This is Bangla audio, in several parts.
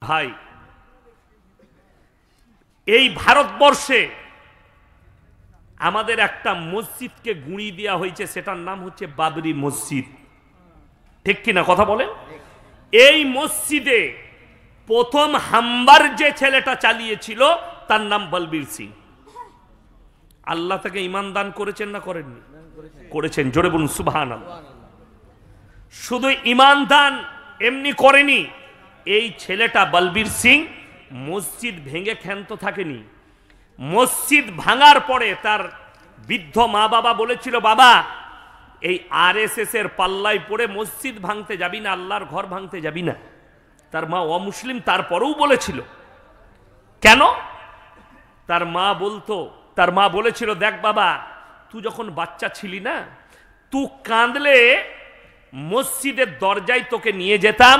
ভাই, এই ভারতবর্ষে আমাদের একটা মসজিদকে গুঁড়ি দেওয়া হয়েছে, সেটার নাম হচ্ছে বাবরি মসজিদ। ঠিক কিনা কথা বলেন? এই মসজিদে প্রথম হামবার যে ছেলেটা চালিয়েছিল তার নাম বলবীর সিং। আল্লাহ তাকে ঈমান দান করেছেন না করেননি? করেছেন। জোরে বলুন সুবহানাল্লাহ। শুধু ঈমান দান এমনি করেনি, এই ছেলেটা বলবীর সিং মসজিদ ভেঙে ক্ষান্ত থাকেনি। মসজিদ ভাঙার পরে তার বৃদ্ধ মা বাবা বলেছিল, বাবা এই আরএসএস এর পাল্লায় পড়ে মসজিদ ভাঙতে যাবি না, আল্লাহর ঘর ভাঙতে যাবি না। তার মা অমুসলিম, তারপরেও বলেছিল। কেন? তার মা বলেছিল, দেখ বাবা, তুই যখন বাচ্চা ছিলি না, তুই কাঁদলে মসজিদের দরজায় তোকে নিয়ে যেতাম,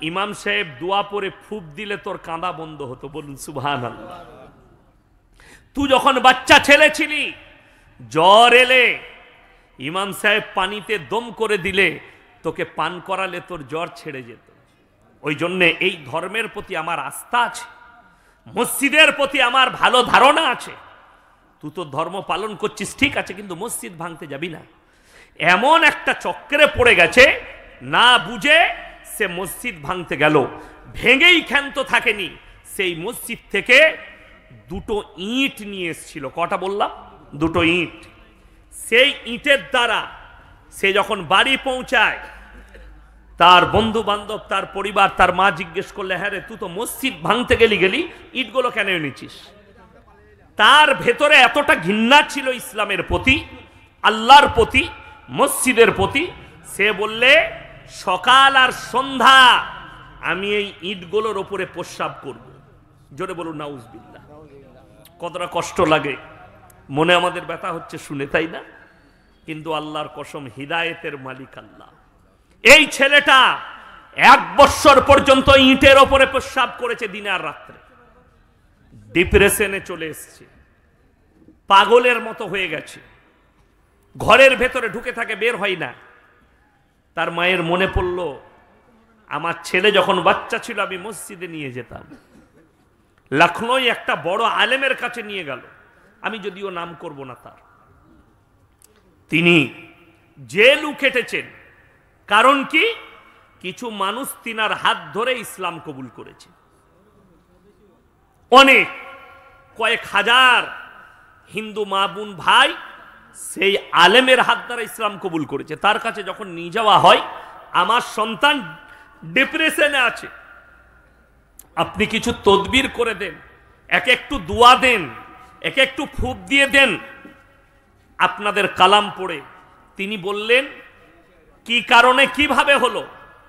ইমাম সাহেব দোয়া পড়ে ফুঁক দিলে তোর কাঁদা বন্ধ হতো। বলুন সুবহানাল্লাহ। তুই যখন বাচ্চা ছেলে ছিলি, জ্বর এলে ইমাম সাহেব পানিতে দম করে দিলে, তোকে পান করালে তোর জ্বর ছেড়ে যেত। ওই জন্যে এই ধর্মের প্রতি আমার আস্থা আছে, মসজিদের প্রতি আমার ভালো ধারণা আছে। তুই তো ধর্ম পালন করছিস, ঠিক আছে, কিন্তু মসজিদ ভাঙতে যাবি না। এমন একটা চক্রে পড়ে গেছে, না বুঝে সে মসজিদ ভাঙতে গেল, ভেঙেই ক্ষান্ত থাকেনি। সেই মসজিদ থেকে দুটো ইট নিয়ে এসেছিল। কটা বললাম? দুটো ইট। সেই ইটের দ্বারা সে যখন বাড়ি পৌঁছায়, তার বন্ধু বান্ধব, তার পরিবার, তার মা জিজ্ঞেস করলে, হ্যাঁ রে, তুই তো মসজিদ ভাঙতে গেলি, ইটগুলো কেন এনেছিস? তার ভেতরে এতটা ঘৃণা ছিল ইসলামের প্রতি, আল্লাহর প্রতি, মসজিদের প্রতি, সে বললে, সকাল আর সন্ধ্যা আমি এই ইটগুলোর ওপরে প্রস্রাব করব। জোরে বলুন নাউজুবিল্লাহ। কতটা কষ্ট লাগে, মনে আমাদের ব্যথা হচ্ছে শুনে, তাই না? কিন্তু আল্লাহর কসম, হিদায়েতের মালিক আল্লাহ। এই ছেলেটা 1 বছর পর্যন্ত ইটের ওপরে প্রস্রাব করেছে দিনে আর রাত্রে। ডিপ্রেশনে চলে এসেছে, পাগলের মতো হয়ে গেছে, ঘরের ভেতরে ঢুকে থাকে, বের হয় না। তার মায়ের মনে পড়ল, আমার ছেলে যখন বাচ্চা ছিল আমি মসজিদে নিয়ে যেতাম। লখনৌ একটা বড় আলেমের কাছে নিয়ে গেল, আমি যদিও নাম করব না তার। তিনি জেলও খেটেছেন। কারণ কি? কিছু মানুষ তিনার হাত ধরে ইসলাম কবুল করেছে। অনেক কয়েক হাজার হিন্দু মা বোন ভাই সেই আলেমের হাত দ্বারা ইসলাম কবুল করেছে। তার কাছে যখন নিয়ে যাওয়া হয়, আমার সন্তান ডিপ্রেশনে আছে, আপনি কিছু তদবির করে দেন, একটু দোয়া দেন, একটু ফুঁক দিয়ে দেন আপনাদের কালাম পড়ে। তিনি বললেন, কি কারণে, কিভাবে হলো?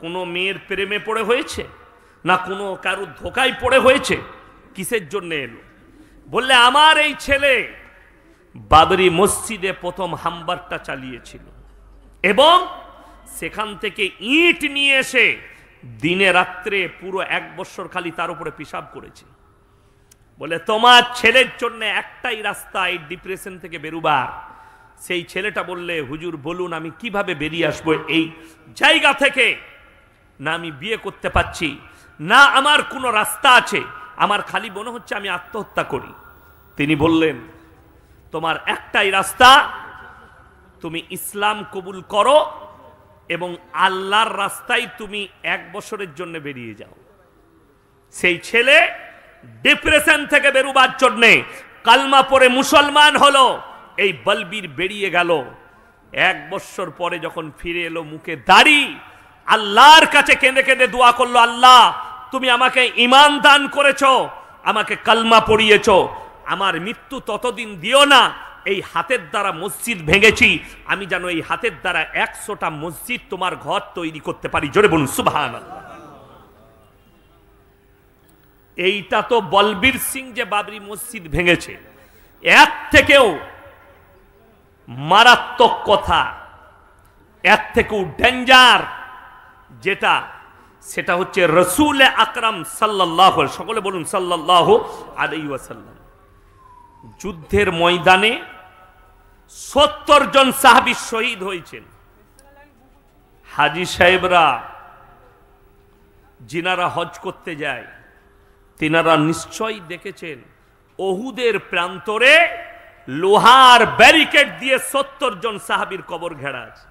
কোনো মেয়ের প্রেমে পড়ে হয়েছে, না কোনো কারুর ধোকায় পড়ে হয়েছে, কিসের জন্য এলো? বললে, আমার এই ছেলে বাবরি মসজিদে প্রথম হামবারটা চালিয়েছিল এবং সেখান থেকে ইট নিয়ে এসে দিনে রাত্রে পুরো 1 বছর খালি তার উপরে পেশাব করেছে। বলে, তোমার ছেলের জন্য একটাই রাস্তা এই ডিপ্রেশন থেকে বেরোবার। সেই ছেলেটা বললে, হুজুর বলুন আমি কিভাবে বেরিয়ে আসবো এই জায়গা থেকে? না আমি বিয়ে করতে পারছি না, আমার কোনো রাস্তা আছে, আমার খালি মনে হচ্ছে আমি আত্মহত্যা করি। তিনি বললেন, তোমার একটাই রাস্তা, তুমি ইসলাম কবুল করো এবং আল্লাহর রাস্তায় তুমি 1 বছরের জন্য বেরিয়ে যাও। সেই ছেলে ডিপ্রেশন থেকে বেরোবার জন্য কালমা পড়ে মুসলমান হলো। এই বলবীর বেরিয়ে গেল। 1 বছর পরে যখন ফিরে এলো, মুখে দাড়ি, আল্লাহর কাছে কেঁদে কেঁদে দোয়া করলো, আল্লাহ তুমি আমাকে ঈমান দান করেছো, আমাকে কালমা পড়িয়েছো, আমার মৃত্যু ততদিন দিও না। এই হাতের দ্বারা মসজিদ ভেঙেছি, আমি যেন এই হাতের দ্বারা 100টা মসজিদ তোমার ঘর তৈরি করতে পারি। জোরে বলুন সুবহানাল্লাহ। এইটা তো বলবীর সিং যে বাবরি মসজিদ ভেঙেছে, এর থেকেও মারাত্মক কথা, এর থেকেও ডেঞ্জার যেটা, সেটা হচ্ছে রাসূল আকরাম সাল্লাল্লাহু আলাইহি, সকলে বলুন সাল্লাল্লাহু আলাইহি ওয়াসাল্লাম, যুদ্ধের ময়দানে 70 জন সাহাবী শহীদ হয়েছেন। হাজী সাহেবরা যিনারা হজ করতে যায়, তিনারা নিশ্চয়ই দেখেছেন ওহুদের প্রান্তরে লোহার ব্যারিকেড দিয়ে 70 জন সাহাবীর কবর ঘেরা আছে।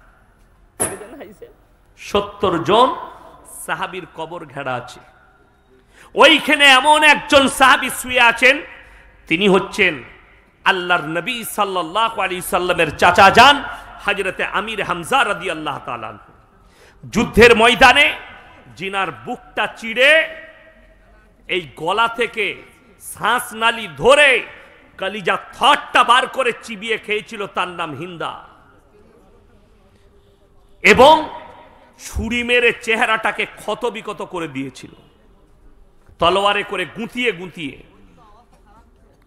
70 জন সাহাবীর কবর ঘেরা আছে। ওইখানে এমন একজন সাহাবী শুয়ে আছেন, তিনি হচ্ছেন আল্লাহর নবী সাল্লাল্লাহু আলাইহি সাল্লামের চাচা যান হযরতে আমির হামজা রাদিয়াল্লাহু তাআলা। যুদ্ধের ময়দানে জিনার বুকটা চিড়ে এই গলা থেকে শ্বাস নালী ধরে কলিজা থটটা বার করে চিবিয়ে খেয়েছিল, তার নাম হিন্দা। এবং ছুরি মেরে চেহারাটাকে ক্ষতবিক্ষত করে দিয়েছিল, তলোয়ারে করে গুঁতিয়ে গুঁতিয়ে।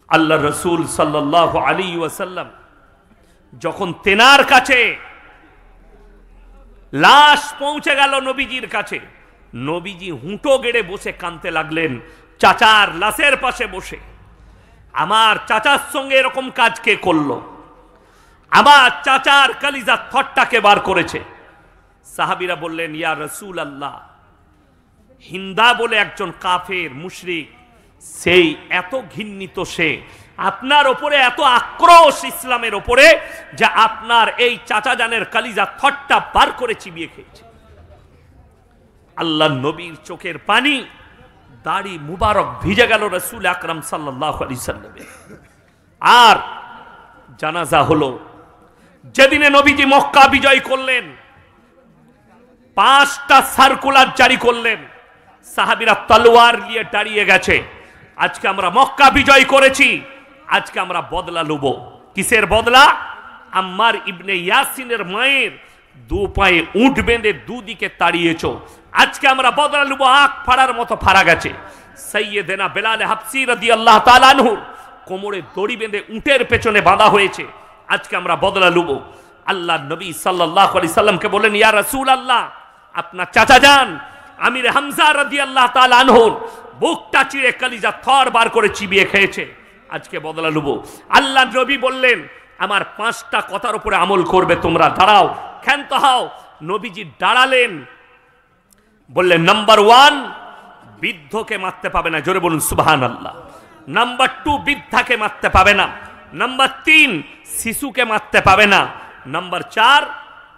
আল্লাহ রসুল সাল্লাল্লাহু আলাইহি ওয়াসাল্লাম যখন তেনার কাছে লাশ পৌঁছে গেল নবীজির কাছে, নবীজি হুঁটো গেড়ে বসে কাঁদতে লাগলেন চাচার লাশের পাশে বসে। আমার চাচার সঙ্গে এরকম কাজ কে করলো? আমার চাচার কলিজা থটটাকে বার করেছে। সাহাবীরা বললেন, ইয়া রাসূল আল্লাহ, হিন্দা বলে একজন কাফের মুশরিক, সেই এত ঘৃণিত, সে আপনার ওপরে এত আক্রোশ ইসলামের ওপরে যে আপনার এই চাচা জানের কলিজা থটটা বার করে চিবিয়ে খেয়েছে। আল্লাহ নবীর চোখের পানি, দাড়ি মুবারক ভিজে গেল রাসূল আকরাম সাল্লাল্লাহু আলাইহি সাল্লামের। আর জানাজা হলো। যেদিনে নবীজি মক্কা বিজয় করলেন, 5টা সার্কুলার জারি করলেন, সাহাবীরা তলোয়ার নিয়ে দাঁড়িয়ে গেছে। আজকে আমরা মক্কা বিজয় করেছি, আজকে আমরা বদলা লুব। কিসের বদলা? আম্মার ইবনে ইয়াসিনের মায়ের 2 পায়ে উট বেঁধে দুদিকে তাড়িয়েছো, আজকে আমরা বদলা লুব। আখ ফাড়ার মতো ফাড়া গেছে। সাইয়েদেনা বেলাল হাবসি রাদিয়াল্লাহু তাআলা আনহু কোমরে দড়ি বেঁধে উটের পেছনে বাঁধা হয়েছে, আজকে আমরা বদলা লুব। আল্লাহ নবী সাল্লাল্লাহু আলাইহি সাল্লামকে বলেন, ইয়া রাসূলুল্লাহ, আপনার চাচা যান আমির হামজা রাদিয়াল্লাহু তাআলা আনহু বুকটা চিড়ে কলিজা থর বার করে চিবিয়ে খেয়েছে, আজকে বদলা লুব। আল্লাহ নবী বললেন, আমার 5টা কথার উপরে আমল করবে তোমরা, দাঁড়াও, ক্ষান্ত হও। নবীজি দাঁড়ালেন, বললেন, নাম্বার 1, বৃদ্ধকে মারতে পাবে না, জোরে বলুন সুবহানাল্লাহ। নাম্বার 2, বৃদ্ধাকে মারতে পাবে না। নাম্বার 3, শিশুকে মারতে পাবে না। নাম্বার 4,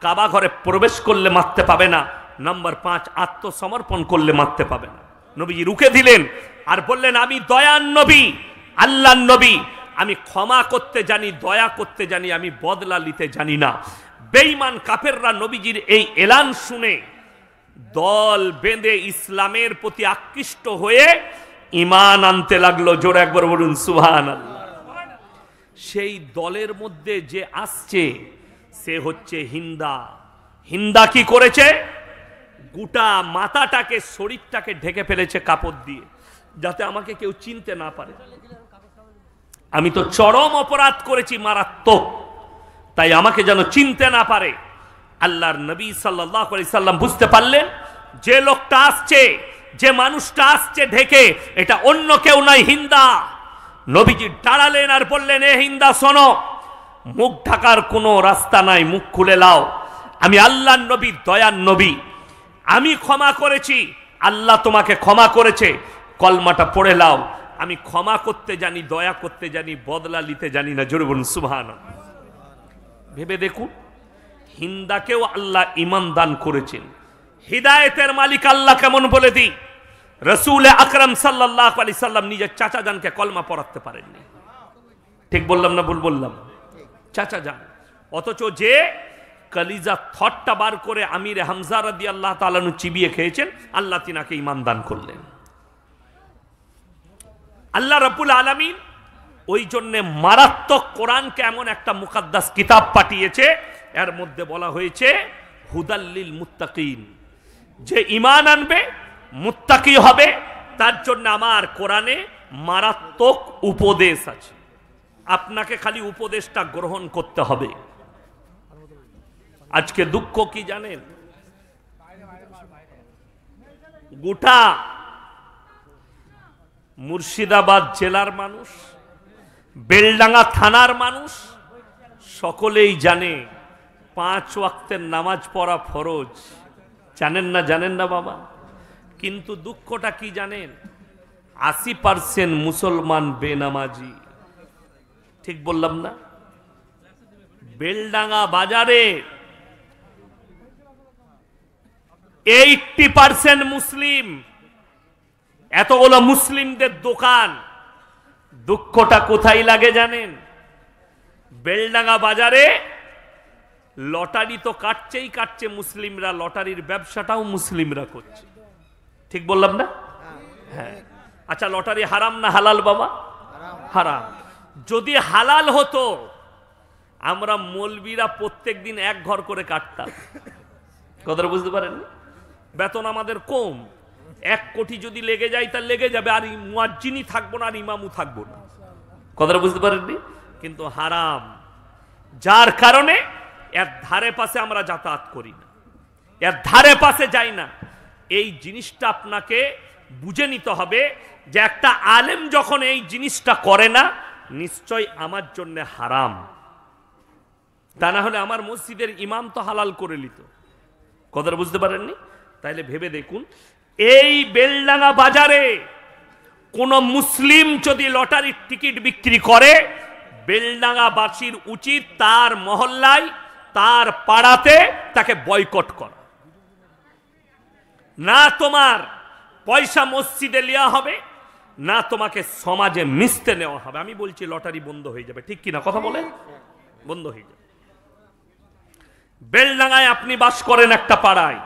কাবা ঘরে প্রবেশ করলে মারতে পাবে না। নাম্বার 5, আত্মসমর্পণ করলে মারতে পাবে না। নবীজি রুখে দিলেন আর বললেন, আমি দয়ার নবী, আল্লাহর নবী, আমি ক্ষমা করতে জানি, দয়া করতে জানি, আমি বদলা নিতে জানি না। বেঈমান কাফেররা নবীজির এই এলান শুনে দল বেঁধে ইসলামের প্রতি আকৃষ্ট হয়ে ঈমান আনতে লাগলো। জোরে একবার বলুন সুবহানাল্লাহ। সেই দলের মধ্যে যে আসছে সে হচ্ছে হিন্দা। হিন্দা কি করেছে? গোটা মাথাটাকে, শরীরটাকে ঢেকে ফেলেছে কাপড় দিয়ে, যাতে আমাকে কেউ চিনতে না পারে। আমি তো চরম অপরাধ করেছি, মারাত্মক, তাই আমাকে যেন চিনতে না পারে। আল্লাহর নবী সাল্লাল্লাহু আলাইহি সাল্লাম বুঝতে পারলেন যে লোকটা আসছে, যে মানুষটা আসছে ঢেকে, এটা অন্য কেউ নয়, হিন্দা। নবীজি দাঁড়ালেন আর বললেন, এ হিন্দা শোনো, মুখ ঢাকার কোনো রাস্তা নাই, মুখ খুলে লাও। আমি আল্লাহর নবী, দয়ার নবী, আমি ক্ষমা করেছি, আল্লাহ তোমাকে ক্ষমা করেছে, কলমাটা পড়ে লাও। আমি ক্ষমা করতে জানি, দয়া করতে জানি, বদলা নিতে জানি না। জোরে বলুন সুবহানাল্লাহ। ভেবে দেখুন, হিন্দাকেও আল্লাহ ঈমান দান করেছেন। হিদায়েতের মালিক আল্লাহ কেমন বলে দিই, রাসূল আকরাম সাল্লাল্লাহু আলাইহি সাল্লাম নিজের চাচা জানকে কলমা পড়াতে পারেননি। ঠিক বললাম না ভুল বললাম? চাচা জান, অথচ যে কলিজা থটটা বার করে আমির হামজা রাদিয়াল্লাহু তাআলা আনহু চিবিয়ে খেয়েছেন, আল্লাহ তিনাকে ঈমান দান করলেন। আল্লাহ রাব্বুল আলামিন ওই জন্য মারাত্মক কোরআনকে এমন একটা মুকাদ্দাস কিতাব পাঠিয়েছে, এর মধ্যে বলা হয়েছে হুদাল্লিল মুত্তাকিন, যে ঈমান আনবে, মুত্তাকি হবে, তার জন্য আমার কোরআনে মারাত্মক উপদেশ আছে। আপনাকে খালি উপদেশটা গ্রহণ করতে হবে। আজকে দুঃখ কি জানেন? গোটা মুর্শিদাবাদ জেলার মানুষ, বেলডাঙ্গা থানার মানুষ সকলেই জানে 5 ওয়াক্তের নামাজ পড়া ফরজ। জানেন না? জানেন না বাবা? কিন্তু দুঃখটা কি জানেন? 80% মুসলমান বেনামাজি। ঠিক বললাম না? বেলডাঙ্গা বাজারে 80% মুসলিম, এতগুলো মুসলিমদের দোকান। দুঃখটা কোথায় লাগে জানেন? বেলডাঙ্গা বাজারে লটারি তো কাটছেই কাটছে মুসলিমরা, লটারির ব্যবসাটাও মুসলিমরা করছে। ঠিক বললাম না? হ্যাঁ। আচ্ছা, লটারি হারাম না হালাল বাবা? হারাম। যদি হালাল হতো আমরা মৌলবীরা প্রত্যেক দিন এক ঘর করে কাটতাম। কথাটা বুঝতে পারেন? বেতন আমাদের কম, 1 কোটি যদি লেগে যায় তা লেগে যাবে, আর মুয়াজ্জিনই থাকবো না আর ইমামও থাকবো না। কথাটা বুঝতে পারেননি? কিন্তু হারাম, যার কারণে এর ধারে পাশে আমরা যাতায়াত করি না, এর ধারে পাশে যাই না। এই জিনিসটা আপনাকে বুঝে নিতে হবে যে একটা আলেম যখন এই জিনিসটা করে না, নিশ্চয় আমার জন্য হারাম। তা না হলে আমার মসজিদের ইমাম তো হালাল করে নিত। কথাটা বুঝতে পারেননি? তাইলে ভেবে দেখুন, এই বেলডাঙ্গা বাজারে কোন মুসলিম যদি লটারির টিকিট বিক্রি করে, বেলডাঙ্গাবাসীর উচিত তার মহল্লায়, তার পাড়াতে তাকে বয়কট করা। না তোমার পয়সা মসজিদে নেওয়া হবে, না তোমাকে সমাজে মিশতে নেওয়া হবে। আমি বলছি লটারি বন্ধ হয়ে যাবে। ঠিক কিনা কথা বলেন? বন্ধ হয়ে যাবে। বেলডাঙ্গায় আপনি বাস করেন একটা পাড়ায়,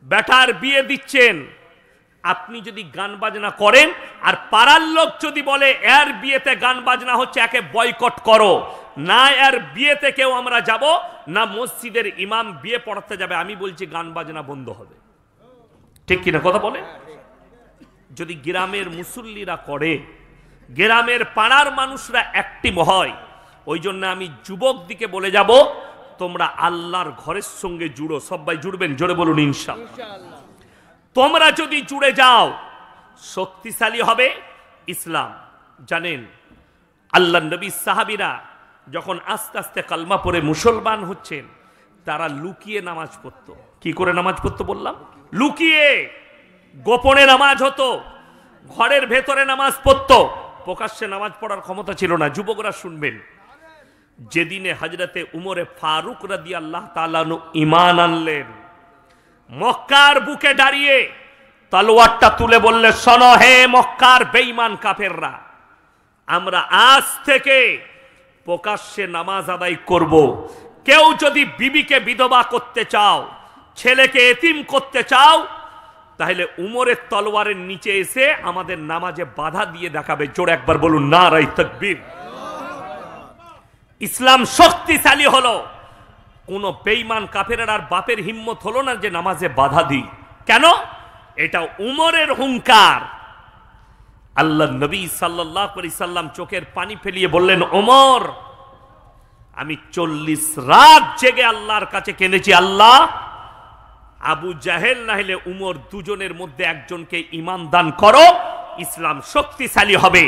বেটার বিয়ে দিচ্ছেন, আপনি যদি গান বাজনা করেন আর পাড়ার লোক যদি বলে এর বিয়েতে গান বাজনা হচ্ছে, একে বয়কট করো, না এর বিয়েতে কেউ আমরা যাব না, মসজিদের ইমাম বিয়ে পড়াতে যাবে, আমি বলছি গান বাজনা বন্ধ হবে। ঠিক কিনা কথা বলে? যদি গ্রামের মুসল্লিরা করে, গ্রামের পাড়ার মানুষরা অ্যাক্টিভ হয়, ওই জন্য আমি যুবক দিকে বলে যাব, তোমরা আল্লাহর ঘরের সঙ্গে জুড়ো। সবাই জুড়বেন? জোরে বলুন ইনশাআল্লাহ। তোমরা যদি জুড়ে যাও, শক্তিশালী হবে ইসলাম। জানেন, আল্লাহ নবী সাহাবীরা যখন আস্তে আস্তে কালমা পড়ে মুসলমান হচ্ছেন, তারা লুকিয়ে নামাজ পড়তো। কি করে নামাজ পড়তো বললাম? লুকিয়ে, গোপনে নামাজ হতো, ঘরের ভেতরে নামাজ পড়তো। প্রকাশ্যে নামাজ পড়ার ক্ষমতা ছিল না। যুবকরা শুনবেন, যেদিনে হযরতে উমরে ফারুক রাদিয়াল্লাহু তাআলা আনহু ঈমান আনলেন, মক্কার বুকে দাঁড়িয়ে তলোয়ারটা তুলে বললে, শোনো হে মক্কার বেঈমান কাফেররা, আমরা আজ থেকে প্রকাশ্যে নামাজ আদায় করব। কেউ যদি বিবিকে বিধবা করতে চাও, ছেলেকে এতিম করতে চাও, তাহলে উমরের তলোয়ারের নিচে এসে আমাদের নামাজে বাধা দিয়ে দেখাবে। জোরে একবার বলুন নারায়ে তাকবীর। ইসলাম শক্তিশালী হলো। কোন বেঈমান কাফেরের আর বাপের হিম্মত হলো না যে নামাজে বাধা দিই। কেন? এটা উমরের হুঙ্কার। আল্লাহ নবী সাল্লাল্লাহু আলাইহি সাল্লাম চোখের পানি ফেলিয়ে বললেন, ওমর, আমি 40 রাত জেগে আল্লাহর কাছে কেঁদেছি, আল্লাহ, আবু জাহেল না হলে উমর, দুজনের মধ্যে একজনকে ঈমান দান করো, ইসলাম শক্তিশালী হবে।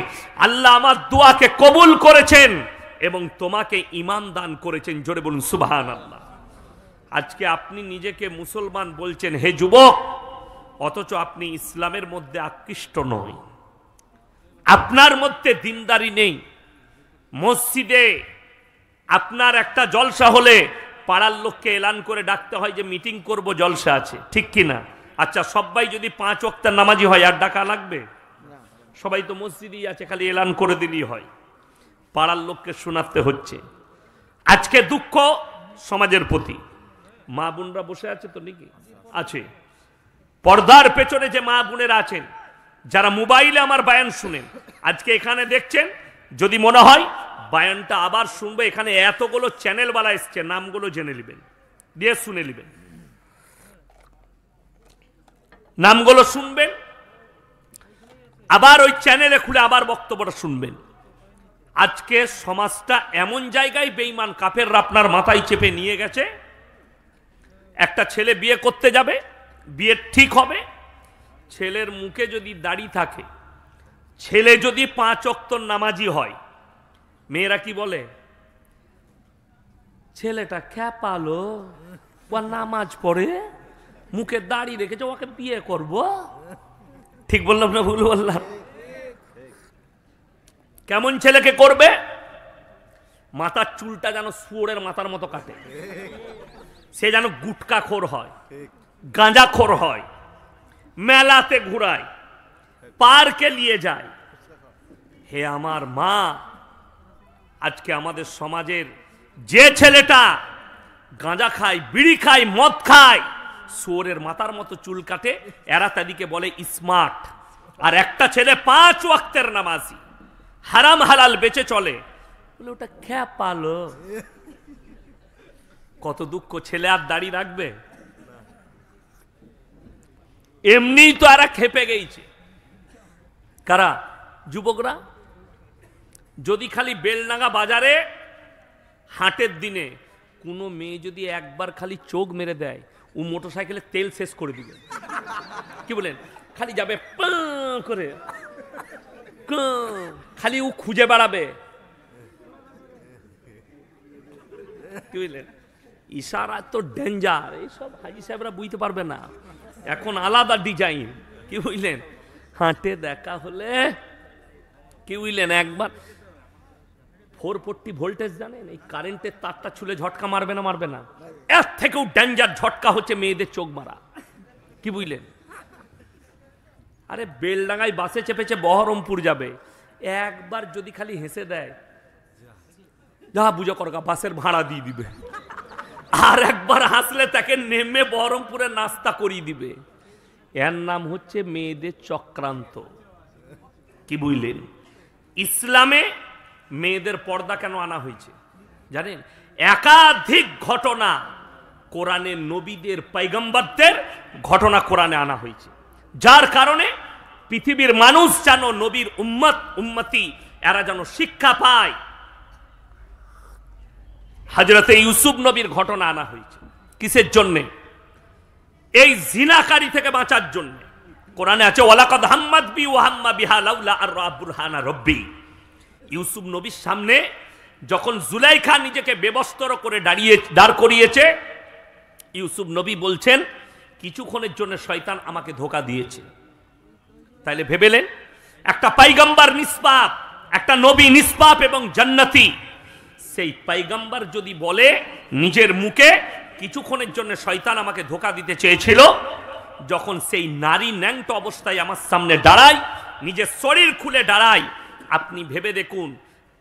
আল্লাহ আমার দোয়াকে কবুল করেছেন এবং তোমাকে ঈমান দান করেছেন। জোরে বলুন সুবহানাল্লাহ। আজকে আপনি নিজেকে মুসলমান বলছেন হে যুবক, অথচ আপনি ইসলামের মধ্যে আকৃষ্ট নয়, আপনার মধ্যে দিনদারি নেই। মসজিদে আপনার একটা জলসা হলে পাড়ার লোককে এলান করে ডাকতে হয় যে মিটিং করব, জলসা আছে। ঠিক কিনা? আচ্ছা, সবাই যদি 5 ওয়াক্তের নামাজি হয় আর ডাকা লাগবে? সবাই তো মসজিদেই আছে, খালি এলান করে দিলেই হয়। পাড়ার লোককে শোনাতে হচ্ছে। আজকে দুঃখ সমাজের প্রতি। মা বোনরা বসে আছে তো নাকি? আছে। পর্দার পেছনে যে মা বোনেরা আছেন, যারা মোবাইলে আমার বায়ান শুনেন, আজকে এখানে দেখছেন, যদি মনে হয় বায়ানটা আবার শুনবে, এখানে এতগুলো চ্যানেলওয়ালা এসছে, নামগুলো জেনে নেবেন, দিয়ে শুনে নেবেন, নামগুলো শুনবেন, আবার ওই চ্যানেলে খুলে আবার বক্তব্যটা শুনবেন। আজকে সমাজটা এমন জায়গায় বেঈমান কাফেররা আপনার মাথায় চেপে নিয়ে গেছে। একটা ছেলে বিয়ে করতে যাবে, বিয়ে ঠিক হবে, ছেলের মুখে যদি দাড়ি থাকে, ছেলে যদি 5 ওয়াক্ত নামাজি হয়, মেয়েরা কি বলে? ছেলেটা খ্যাপালো, ও নামাজ পড়ে, মুখে দাড়ি রেখেছে, ওকে বিয়ে করব। ঠিক বললাম না ভুল বললাম? কেমন ছেলেকে করবে? মাথার চুলটা যেন শুয়োরের মাথার মতো কাটে, সে যেন গুটকাখোর হয়, গাঁজাখোর হয়, মেলাতে ঘুরায়, পার্কে নিয়ে যায়। হে আমার মা, আজকে আমাদের সমাজের যে ছেলেটা গাঁজা খায়, বিড়ি খায়, মদ খায়, শুয়োরের মাথার মতো চুল কাটে, এরা তাদেরকে বলে স্মার্ট। আর একটা ছেলে 5 ওয়াক্তের নামাজি, হারাম হালাল বেঁচে চলে, বলে ওটা খ্যাপালো। কত দুঃখ, ছেলে আর দাড়ি রাখবে? এমনি তো এরা খেপে গেছে। কারা? যুবকরা। যদি খালি বেলডাঙ্গা বাজারে হাটের দিনে কোনো মেয়ে যদি একবার খালি চোখ মেরে দেয়, ও মোটরসাইকেলের তেল শেষ করে দিবে। কি বলেন? খালি যাবে পাঁ করে, খালি ও খুঁজে বেড়াবে। কি বুঝলেন? ইশারা তো ডেঞ্জার, এইসব হাজি সাহেবরা বুঝতে পারবে না, এখন আলাদা ডিজাইন। কি বুঝলেন? হাটে দেখা হলে, কি বুঝলেন, একবার 440 ভোল্টেজ জানেন, এই কারেন্টের তারটা ছুলে ঝটকা মারবে না? মারবে না? এর থেকেও ডেঞ্জার ঝটকা হচ্ছে মেয়েদের চোখ মারা। কি বুঝলেন? আরে বেলডাঙ্গায় বাসে চেপেছে বহরমপুর যাবে, একবার যদি খালি হেসে দেয়, যা বুঝা করগা, বাসের ভাড়া দিয়ে দিবে। আর একবার হাসলে তাকে নেমে বহরমপুরে নাস্তা করিয়ে দিবে। এর নাম হচ্ছে মেয়েদের চক্রান্ত। কি বুঝলেন? ইসলামে মেয়েদের পর্দা কেন আনা হয়েছে জানেন? একাধিক ঘটনা কোরআনের, নবীদের, পয়গম্বরদের ঘটনা কোরআনে আনা হয়েছে, যার কারণে পৃথিবীর মানুষ যেন, নবীর উম্মতি এরা যেন শিক্ষা পায়। হযরতে ইউসুফ নবীর ঘটনা আনা হয়েছে কিসের জন্য? এই জিনাকারী থেকে বাঁচার জন্য। কোরআনে আছে ওয়ালাকাদ হাম্মাত বি ওয়া হাম্মা বিহা লাউলা আর বুরহানা রব্বি। ইউসুফ নবীর সামনে যখন জুলাইখা নিজেকে বেবস্ত্র করে দাঁড় করিয়েছে, ইউসুফ নবী বলছেন কিছুক্ষণের জন্য শয়তান আমাকে ধোঁকা দিয়েছে। তাইলে ভেবেলেন, একটা পয়গম্বর নিষ্পাপ, একটা নবী নিষ্পাপ এবং জান্নাতি, সেই পয়গম্বর যদি বলে নিজের মুখে কিছুক্ষণের জন্য শয়তান আমাকে ধোঁকা দিতে চেয়েছিল, যখন সেই নারী ন্যাংট অবস্থায় আমার সামনে দাঁড়ায়, নিজের শরীর খুলে দাঁড়ায়, আপনি ভেবে দেখুন,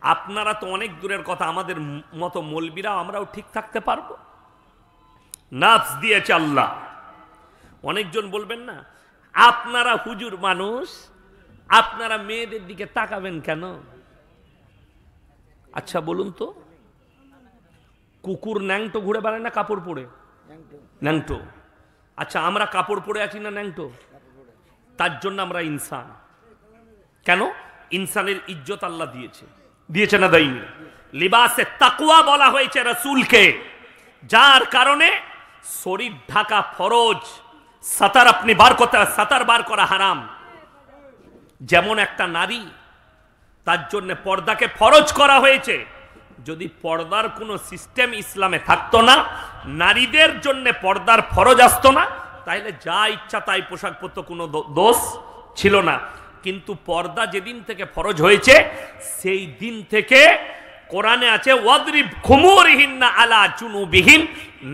আপনারা তো অনেক দূরের কথা, আমাদের মতো মৌলবীরা আমরাও ঠিক থাকতে পারবো? নাফস দিয়েছে আল্লাহ। অনেকজন বলবেন না, আপনারা হুজুর মানুষ, আপনারা মেয়েদের দিকে তাকাবেন কেন? আচ্ছা বলুন তো, কুকুর ন্যাংটো ঘুরে বেড়ায় না কাপড় পরে? ন্যাংটো। আচ্ছা আমরা কাপড় পরে আছি না ন্যাংটো? তার জন্য আমরা ইনসান। কেন? ইনসানের ইজ্জত আল্লাহ দিয়েছে, দিয়েছে না দেয়নি? লিবাসে তাকওয়া বলা হয়েছে রাসূলকে, যার কারণে শরীর ঢাকা ফরজ, সাতার আপনি বার করতে, সাতার বার করা হারাম। যেমন একটা নারী, তার জন্য পর্দাকে ফরজ করা হয়েছে। যদি পর্দার কোনো সিস্টেম ইসলামে থাকতো না, নারীদের জন্য পর্দার ফরজ আসতো না, তাইলে যা ইচ্ছা তাই পোশাক পরতো, কোনো দোষ ছিল না। কিন্তু পর্দা যেদিন থেকে ফরজ হয়েছে, সেই দিন থেকে কোরআনে আছে ওয়াদরিব খুমুরিহিন্না আলা জুনুবিহিন,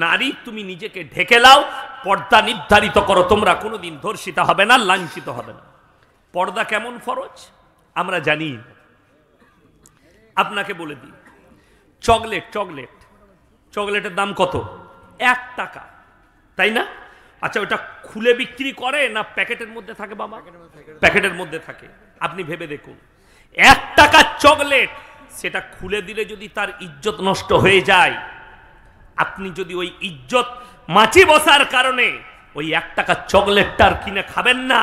নারী তুমি নিজেকে ঢেকে লাও, পর্দা নির্ধারিত করো, তোমরা কোনোদিন ধর্ষিত হবে না, লাঞ্ছিত হবে না। পর্দা কেমন ফরজ আমরা জানি। আপনাকে বলে দিই, চকলেটের দাম কত? 1 টাকা, তাই না? আচ্ছা ওটা খুলে বিক্রি করে না প্যাকেটের মধ্যে থাকে? বাবা প্যাকেটের মধ্যে থাকে। আপনি ভেবে দেখুন, 1 টাকা চকলেট, সেটা খুলে দিলে যদি তার ইজ্জত নষ্ট হয়ে যায়, আপনি যদি ওই ইজ্জত মাছি বসার কারণে ওই 1 টাকা চকলেটটার কিনে খাবেন না,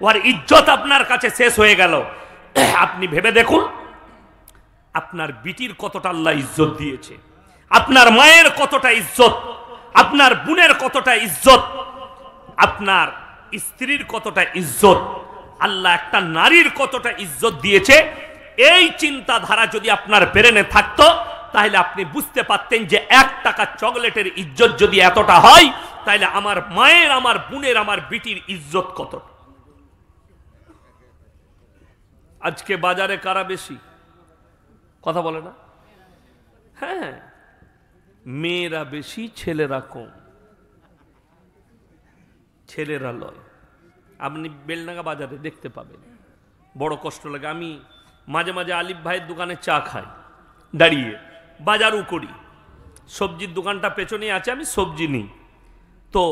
ওর ইজ্জত আপনার কাছে শেষ হয়ে গেল। আপনি ভেবে দেখুন, আপনার বিটির কতটা আল্লাহ ইজ্জত দিয়েছে, আপনার মায়ের কতটা ইজ্জত, আপনার বোনের কতটা ইজ্জত, আপনার স্ত্রীর কতটা ইজ্জত, আল্লাহ একটা নারীর কতটা ইজ্জত দিয়েছে। এই চিন্তাধারা যদি আপনার ব্রেনে থাকতো, তাহলে আপনি বুঝতে পারতেন যে 1 টাকা চকলেটের ইজ্জত যদি এতটা হয়, তাহলে আমার মায়ের, আমার বোনের, আমার বিটির ইজ্জত কত। আজকে বাজারে কারা বেশি? কথা বলে না? হ্যাঁ, মেয়েরা বেশি, ছেলেরা কম। ছেলেরা লয়। আপনি বেলডাঙ্গা বাজারে দেখতে পাবেন, বড় কষ্ট লাগে। আমি মাঝে মাঝে আলিফ ভাইয়ের দোকানে চা খাই, দাঁড়িয়ে বাজারও করি। সবজির দোকানটা পেছনে আছে, আমি সবজি নিই। তো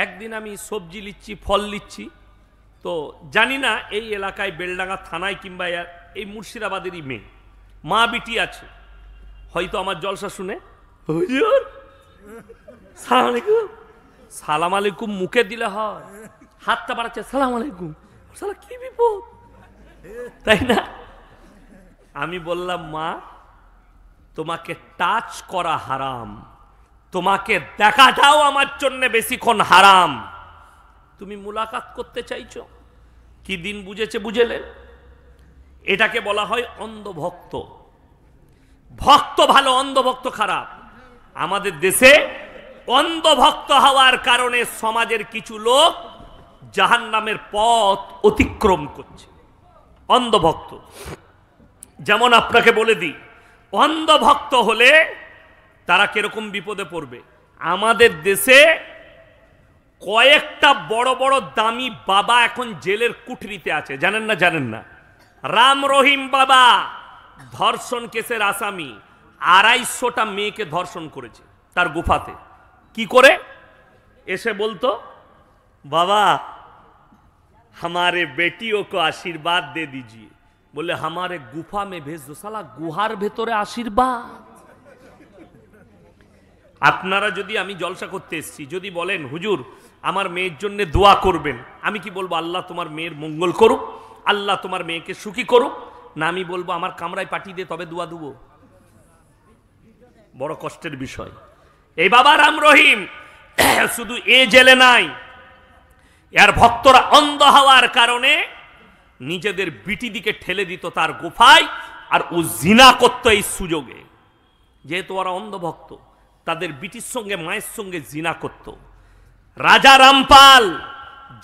একদিন আমি সবজি নিচ্ছি, ফল নিচ্ছি, তো জানি না এই এলাকায় বেলডাঙ্গা থানায় কিংবা এই মুর্শিদাবাদেরই মেয়ে, মা বিটি আছে। হয়তো আমার জলসা শুনে হুজুর সালাম আলাইকুম, সালাম আলাইকুম মুখে দিলে হয়, হাতটা বাড়াচ্ছে সালাম আলাইকুম, সালা কি বিপদ, তাই না? আমি বললাম, মা তোমাকে টাচ করা হারাম, তোমাকে দেখাটাও আমার জন্য বেশিক্ষণ হারাম। তুমি মুলাকাত করতে চাইছো, কি দিন বুঝেছে বুঝেলেন? এটাকে বলা হয় অন্ধভক্ত। ভক্ত ভালো, অন্ধভক্ত খারাপ। আমাদের দেশে অন্ধভক্ত হওয়ার কারণে সমাজের কিছু লোক জাহান্নামের পথ অতিক্রম করছে। অন্ধভক্ত যেমন আপনাকে বলে দিই, অন্ধভক্ত হলে তারা কিরকম বিপদে পড়বে। আমাদের দেশে কয়েকটা বড় বড় দামি বাবা এখন জেলের কুঠরিতে আছে, জানেন না? জানেন না? রাম রহিম বাবা ধর্ষণ কেসের আসামি, 250টা মেয়েকে ধর্ষণ করেছে তার গুফাতে। কি করে? এসে বলতো, বাবা हमारे बेटियों को आशीर्वाद दे दीजिए। बोले हमारे गुफा में भेज दो। साला गुहार ভেতরে আশীর্বাদ। আপনারা যদি, আমি জলসা করতে এসেছি, যদি বলেন হুজুর আমার মেয়ের জন্য দোয়া করবেন, আমি কি বলবো আল্লাহ তোমার মেয়ের মঙ্গল করুক, আল্লাহ তোমার মেয়েকে সুখী করুক? না, আমি বলবো আমার কামরায় পাঠিয়ে দিয়ে তবে দোয়া দেবো। বড় কষ্টের বিষয়। এই বাবা রাম রহিম শুধু এ জেলে নাই, এর ভক্তরা অন্ধ হওয়ার কারণে নিজেদের বিটি দিকে ঠেলে দিত তার গুফায়, আর ও জিনা করত এই সুযোগে। যেহেতু ওরা অন্ধভক্ত, তাদের বিটির সঙ্গে, মায়ের সঙ্গে জিনা করত। রাজা রামপাল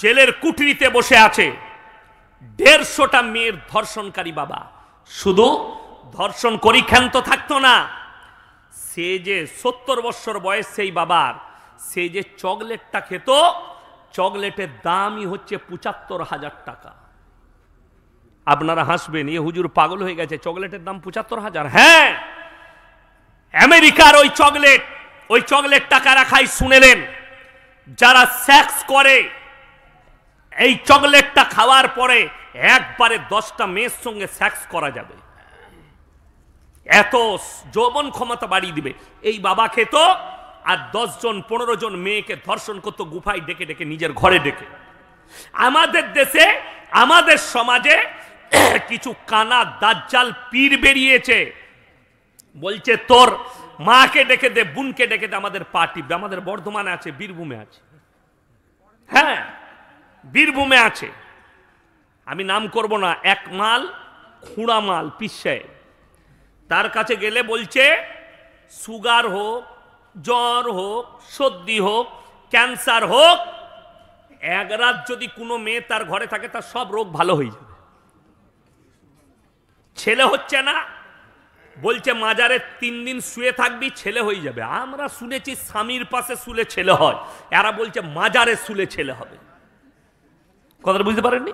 জেলের কুঠরিতে বসে আছে, 150টা মেয়ের ধর্ষণকারী বাবা। শুধু ধর্ষণ করি ক্ষান্ত থাকতো না, সে যে 70 বছর বয়স সেই বাবার, সে যে চকলেটটা খেত, চকলেটের দামই হচ্ছে 75,000 টাকা। আপনারা হাসবেন, এ হুজুর পাগল হয়ে গেছে, চকলেটের দাম 75,000? হ্যাঁ, আমেরিকার ওই চকলেট টাকারা খাই শুনেলেন। যারা সেক্স করে এই চকলেটটা খাওয়ার পরে একবারে 10টা মেয়ের সঙ্গে সেক্স করা যাবে, এত যৌবন ক্ষমতা বাড়িয়ে দিবে। এই বাবা খেত আর 10 জন 15 জন মেয়েকে ধর্ষণ করতো গুফায় ডেকে ডেকে, নিজের ঘরে ডেকে। আমাদের দেশে, আমাদের সমাজে কিছু কানা দাজ্জাল পীর বেরিয়েছে, বলছে তোর মাকে ডেকে দে, বোনকে ডেকে দে, আমাদের পার্টি। আমাদের বর্ধমানে আছে, বীরভূমে আছে। হ্যাঁ, বীরভূমে আছে, আমি নাম করব না। এক মাল খুঁড়া মাল পিসায়, তার কাছে গেলে বলছে সুগার হোক, জ্বর হোক, সর্দি হোক, ক্যান্সার হোক, এক রাত যদি কোনো মেয়ে তার ঘরে থাকে তার সব রোগ ভালো হয়ে যাবে। ছেলে হচ্ছে না, বলছে মাজারে 3 দিন শুয়ে থাকবি, ছেলে হয়ে যাবে। আমরা শুনেছি স্বামীর পাশে শুলে ছেলে হয়, এরা বলছে মাজারে শুলে ছেলে হবে। কথাটা বুঝতে পারেননি?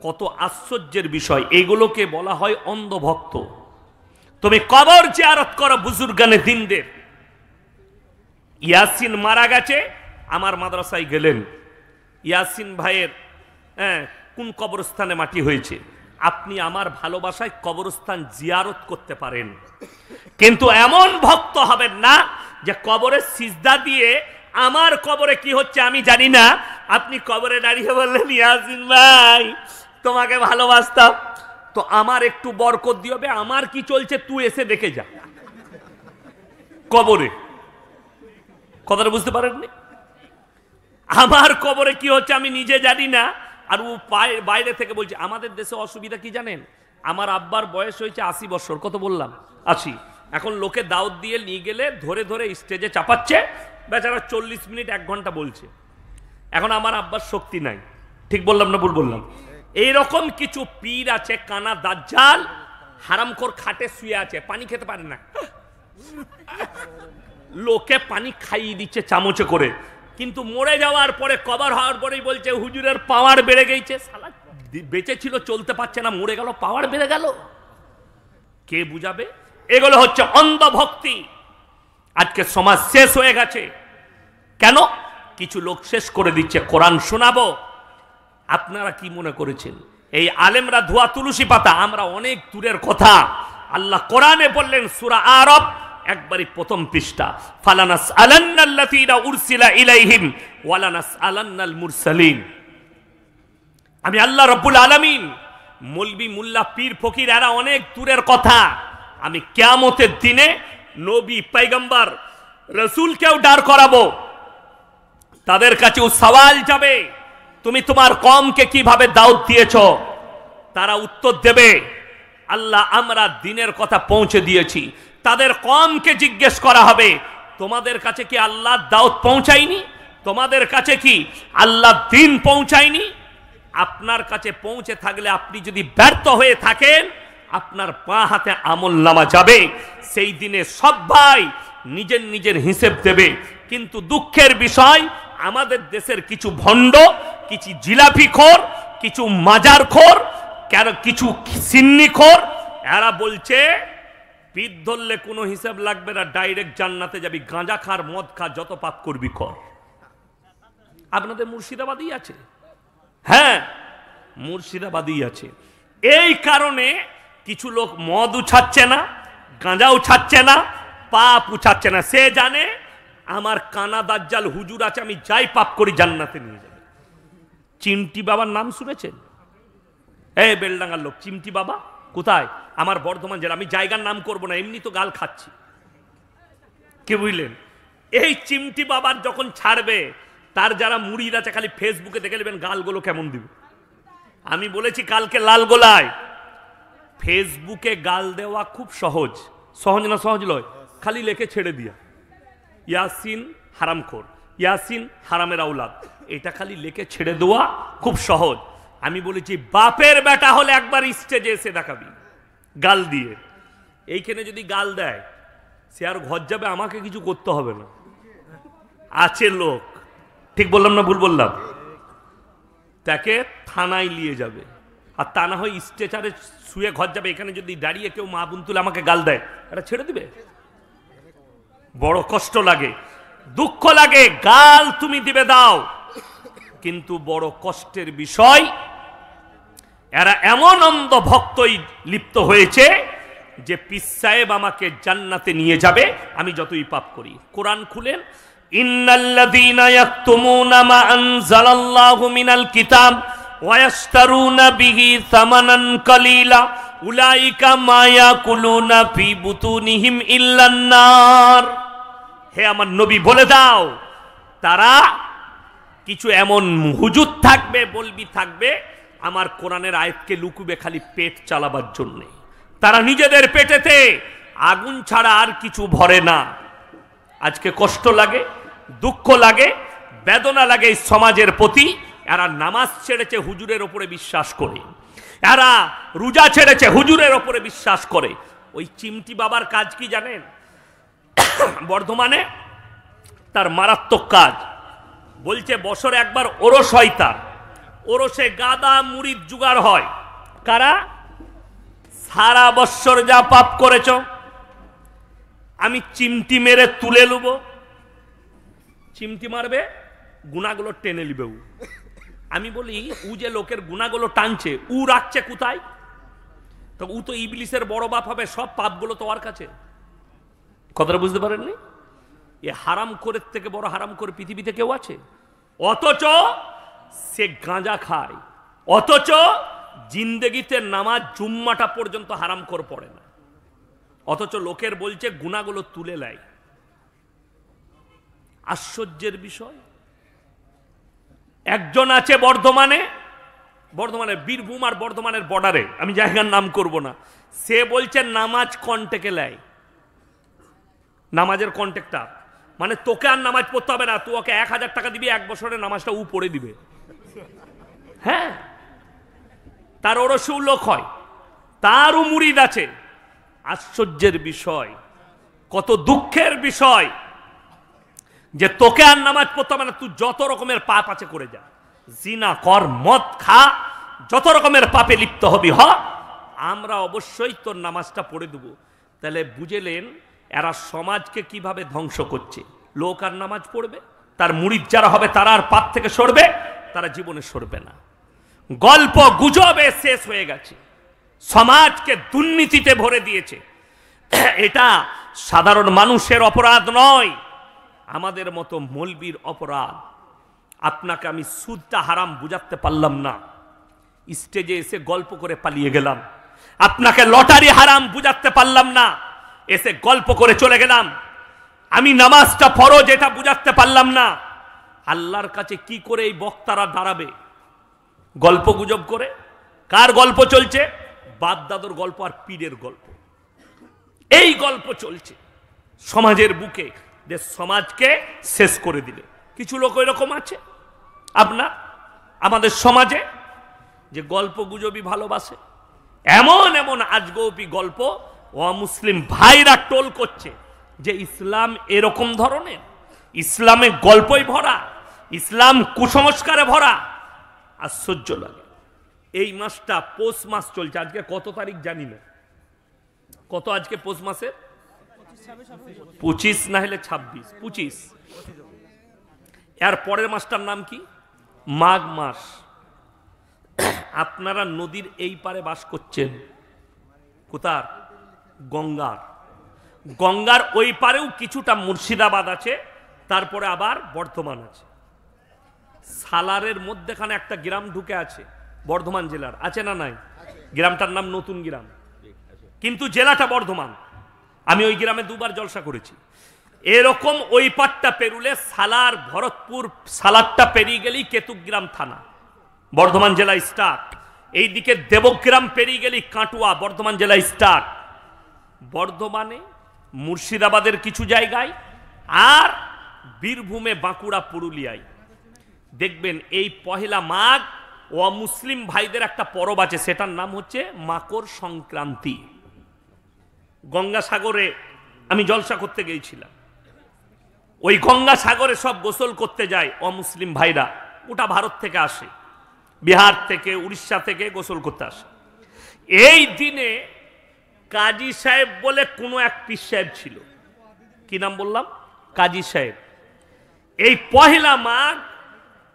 কত আশ্চর্যের বিষয়। এগুলোকে বলা হয় অন্ধভক্ত। তুমি কবর জিয়ারত করো বুজুর্গানে দিনদের। ইয়াসিন মারা গেছে, আমার মাদ্রাসায় গেলেন, ইয়াসিন ভাইয়ের কোন কবরস্থানে মাটি হয়েছে, আপনি আমার ভালোবাসায় কবরস্থান জিয়ারত করতে পারেন, কিন্তু এমন ভক্ত হবেন না যে কবরে সিজদা দিয়ে আমার কবরে কি হচ্ছে আমি জানি না, আপনি কবরে দাঁড়িয়ে বললেন ইয়াসিন ভাই তোমাকে ভালোবাসতাম, তো আমার একটু বরকত দিবে, আমার কি চলছে তুই এসে দেখে যা কবরে। কথাটা বুঝতে পারেননি? আমার কবরে কি হচ্ছে আমি নিজে জানি না, আর ও বাইরে থেকে বলছে। আমাদের দেশে অসুবিধা কি জানেন? আমার আব্বার বয়স হয়েছে 80 বছর। কত বললাম? 80। এখন লোকে দাওয়াত দিয়ে নিয়ে গেলে ধরে ধরে স্টেজে চাপাচ্ছে, বেচারা 40 মিনিট 1 ঘন্টা বলছে। এখন আমার আব্বার শক্তি নাই। ঠিক বললাম না ভুল বললাম? এইরকম কিছু পীর আছে, কানা দাজ্জাল, হারামখোর, খাটে শুয়ে আছে, পানি খেতে পারে না, লোকে পানি খাইয়ে দিচ্ছে চামচে করে, কিন্তু মরে যাওয়ার পরে, কবর হওয়ার পরেই বলছে হুজুরের পাওয়ার বেড়ে গেছে। শালা বেঁচে ছিল, চলতে পারছে না, মরে গেল, পাওয়ার বেড়ে গেল, কে বুঝাবে? এগুলো হচ্ছে অন্ধভক্তি। আজকে সমাজ শেষ হয়ে গেছে। কেন? কিছু লোক শেষ করে দিচ্ছে। কোরআন শোনাবো, আপনারা কি মনে করেছেন এই আলেমরা ধোয়া তুলসী পাতা? আমরা অনেক দূরের কথা। আল্লাহ কোরআনে বললেন, সূরা আরব একবারই প্রথম পৃষ্ঠা, ফালানাস আলান্নাল্লাযীনা উরসিলা ইলাইহিম ওয়ালানাস আলান্নাল মুরসালিন। আমি আল্লাহ রাব্বুল আলামিন, মৌলবি, মুল্লা, পীর, ফকির এরা অনেক দূরের কথা। আমি কিয়ামতের দিনে নবী, পয়গম্বর, রাসূলকেও দাঁড় করাবো, তাদের কাছেও সওয়াল যাবে, তুমি তোমার কওমকে কিভাবে দাওয়াত দিয়েছো? তারা উত্তর দেবে, আল্লাহ আমরা দ্বীনের কথা পৌঁছে দিয়েছি। তাদের কওমকে জিজ্ঞেস করা হবে, তোমাদের কাছে কি আল্লাহ দাওয়াত পৌঁছায়নি? তোমাদের কাছে কি আল্লাহ দ্বীন পৌঁছায়নি? আপনার কাছে পৌঁছে থাকলে, আপনি যদি ব্যর্থ হয়ে থাকেন, আপনার পা হাতে আমলনামা যাবে। সেই দিনে সবাই নিজের নিজের হিসেব দেবে। কিন্তু দুঃখের বিষয়, আমাদের দেশের কিছু ভণ্ড, কিছু জিলাপিখোর, কিছু মাজারখোর, কিছু সিন্নিখোর, এরা বলছে পীর ধরলে কোনো হিসাব লাগবে না, ডাইরেক্ট জান্নাতে যাবি, গাঁজা খার, মদ খা, যত পাপ করবি কর। আপনাদের মুর্শিদাবাদই আছে, হ্যাঁ মুর্শিদাবাদই আছে। এই কারণে কিছু লোক মদ উঠাচ্ছে না, গাঁজা উঠাচ্ছে না, পাপ উঠাচ্ছে না। সে জানে আমার কানা দাজ্জাল হুজুর আছে, আমি যাই পাপ করি জান্নাতে নিয়ে যাবে। চিমটি বাবার নাম শুনেছেন? এই বেলডাঙ্গার লোক, চিমটি বাবা কোথায়? আমার বর্ধমান জেলা। আমি জায়গার নাম করব না, এমনি তো গাল খাচ্ছি, কে বুঝলেন? এই চিমটি বাবার যখন ছাড়বে, তার যারা মুরিদ আছে খালি ফেসবুকে দেখে নেবেন গালগুলো কেমন দিবে। আমি বলেছি কালকে লালগোলায়, ফেসবুকে গাল দেওয়া খুব সহজ। সহজ না? সহজ নয়, খালি লেখে ছেড়ে দিয়া, ইয়াসিন হারামখোর, ইয়াসিন হারামের আওলাদ, এটা খালি লেখে ছেড়ে দেওয়া খুব সহজ। আমি বলেছি বাপের বেটা হলে একবার স্টেজে এসে দেখাবি গাল দিয়ে। এইখানে যদি গাল দেয়, সে আর ঘর যাবে, আমাকে কিছু করতে হবে না। আছে লোক, ঠিক বললাম না ভুল বললাম? তাকে থানায় নিয়ে যাবে, আর তা না হয় স্ট্রেচারে শুয়ে ঘর যাবে। এখানে যদি দাঁড়িয়ে কেউ মা বোন তুলে আমাকে গাল দেয়, এটা ছেড়ে দিবে? বড় কষ্ট লাগে, দুঃখ লাগে। গাল তুমি দিবে দাও, কিন্তু বড় কষ্টের বিষয়, এরা এমন অন্ধ ভক্তই লিপ্ত হয়েছে যে পীর সাহেব আমাকে জান্নাতে নিয়ে যাবে আমি যতই পাপ করি। কোরআন খুলেন, ইন্নাল্লাযীনা ইয়াকতুমুনা মা আনজালাল্লাহু মিনাল কিতাব ওয়া ইয়াশতারুনা বিহি সামানান কালীলা উলাইকা মা ইয়াকুলুনা ফি বুতুনিহিম ইল্লান নার। হে আমার নবী বলে দাও, তারা কিছু এমন হুজুর থাকবে, বলবি থাকবে, আমার কোরআনের আয়াতকে লুকুবে খালি পেট চালাবার জন্যে। তারা নিজেদের পেটেতে আগুন ছাড়া আর কিছু ভরে না। আজকে কষ্ট লাগে, দুঃখ লাগে, বেদনা লাগে এই সমাজের প্রতি। এরা নামাজ ছেড়েছে, হুজুরের ওপরে বিশ্বাস করে। এরা রোজা ছেড়েছে, হুজুরের ওপরে বিশ্বাস করে। ওই চিমটি বাবার কাজ কি জানেন? বর্ধমানে তার মারাত্মক কাজ, বলছে বছরে একবার ওরস হয়, তার ওরসে গাদা মুরিদ জুগাড় হয়। কারা? সারা বৎসর যা পাপ করেছ আমি চিমটি মেরে তুলে নেব। চিমটি মারবে, গুনাহগুলো টেনে নিবে ও। আমি বলি, ও যে লোকের গুনাহগুলো টানছে, ও রাখছে কোথায়? তো ও তো ইবলিসের বড় বাপ হবে, সব পাপগুলো তো ওর কাছে। কথাটা বুঝতে পারেননি? এ হারাম করে থেকে বড় হারাম করে পৃথিবীতে কেউ আছে? অথচ সে গাঁজা খায়, অথচ জিন্দেগিতে নামাজ জুম্মাটা পর্যন্ত হারাম করে পড়ে না, অথচ লোকের বলছে গুনাহগুলো তুলে নেয়। আশ্চর্যের বিষয়। একজন আছে বর্ধমানে, বীরভূম আর বর্ধমানের বর্ডারে, আমি জায়গার নাম করব না। সে বলছে নামাজ কন্টেকে নেয়, নামাজের কন্টেক্টটা, মানে তোকে আর নামাজ পড়তে হবে না, তুই ওকে 1000 টাকা দিবি, 1 বছরের নামাজটা ও পড়ে দিবে। হ্যাঁ, তার ওরসেও লোক হয়, তারও মুরিদ আছে। আশ্চর্যের বিষয়, কত দুঃখের বিষয় যে তোকে আর নামাজ পড়তে হবে না, তুই যত রকমের পাপ আছে করে যা, জিনা কর, মদ খা, যত রকমের পাপে লিপ্ত হবি হ, আমরা অবশ্যই তোর নামাজটা পড়ে দেব। তাহলে বুঝলেন এরা সমাজকে কিভাবে ধ্বংস করছে। লোক আর নামাজ পড়বে, তার মুরিদ যারা হবে তারা আর পাপ থেকে সরবে, তারা জীবনে সরবে না। গল্প গুজবে শেষ হয়ে গেছে, সমাজকে দুর্নীতিতে ভরে দিয়েছে। এটা সাধারণ মানুষের অপরাধ নয়, আমাদের মতো মৌলবীর অপরাধ। আপনাকে আমি সুদটা হারাম বুঝাতে পারলাম না, স্টেজে এসে গল্প করে পালিয়ে গেলাম। আপনাকে লটারি হারাম বুঝাতে পারলাম না, এসে গল্প করে চলে গেলাম। আমি নামাজটা ফরজ এটা বুঝাতে পারলাম না। আল্লাহর কাছে কি করে এই বক্তারা দাঁড়াবে? গল্প গুজব করে। কার গল্প চলছে? বাপ দাদুর গল্প আর পীরের গল্প, এই গল্প চলছে সমাজের বুকে। যে সমাজকে শেষ করে দিলে। কিছু লোক এরকম আছে আপনার আমাদের সমাজে যে গল্প গুজবই ভালোবাসে। এমন এমন আজগবি গল্প অমুসলিম ভাইরা টোল করছে যে ইসলাম এরকম ধরনের, ইসলামে গল্পই ভরা, ইসলাম কুসংস্কারে ভরা। আশ্চর্য লাগে। এই মাসটা পৌষ মাস চলছে, আজকে কত তারিখ জানি না, কত আজকে পৌষ মাসের 25 না হলে 26, 25। এর পরের মাসটার নাম কি? মাঘ মাস। আপনারা নদীর এই পারে বাস করছেন, কোথার? গঙ্গার। গঙ্গার ওই পারেও কিছুটা মুর্শিদাবাদ আছে, তারপরে আবার বর্ধমান আছে। সালারের মধ্যেখানে একটা গ্রাম ঢুকে আছে, বর্ধমান জেলার, আছে না নাই? গ্রামটার নাম নতুন গ্রাম, কিন্তু জেলাটা বর্ধমান। আমি ওই গ্রামে দুবার জলসা করেছি। এরকম ওই পাটটা পেরুলে সালার, ভরতপুর, সালারটা পেরিয়ে গেলেই কেতুগ্রাম থানা, বর্ধমান জেলা স্টার্ট। এইদিকে দেবগ্রাম পেরিয়ে গেলেই কাটুয়া, বর্ধমান জেলা স্টার্ট। বর্ধমানে, মুর্শিদাবাদের কিছু জায়গায়, আর বীরভূমে, বাঁকুড়া, পুরুলিয়ায় দেখবেন এই পহেলা মাঘ অমুসলিম ভাইদের একটা পরব আছে, সেটার নাম হচ্ছে মাকর সংক্রান্তি। গঙ্গাসাগরে আমি জলসা করতে গিয়েছিলাম। ওই গঙ্গাসাগরে সব গোসল করতে যায় অমুসলিম ভাইরা, ওটা ভারত থেকে আসে, বিহার থেকে, উড়িষ্যা থেকে গোসল করতে আসে। এই দিনে কাজী সাহেব বলে কোনো এক পীর সাহেব ছিল, কি নাম বললাম? কাজী সাহেব। এই পহেলা মাঘ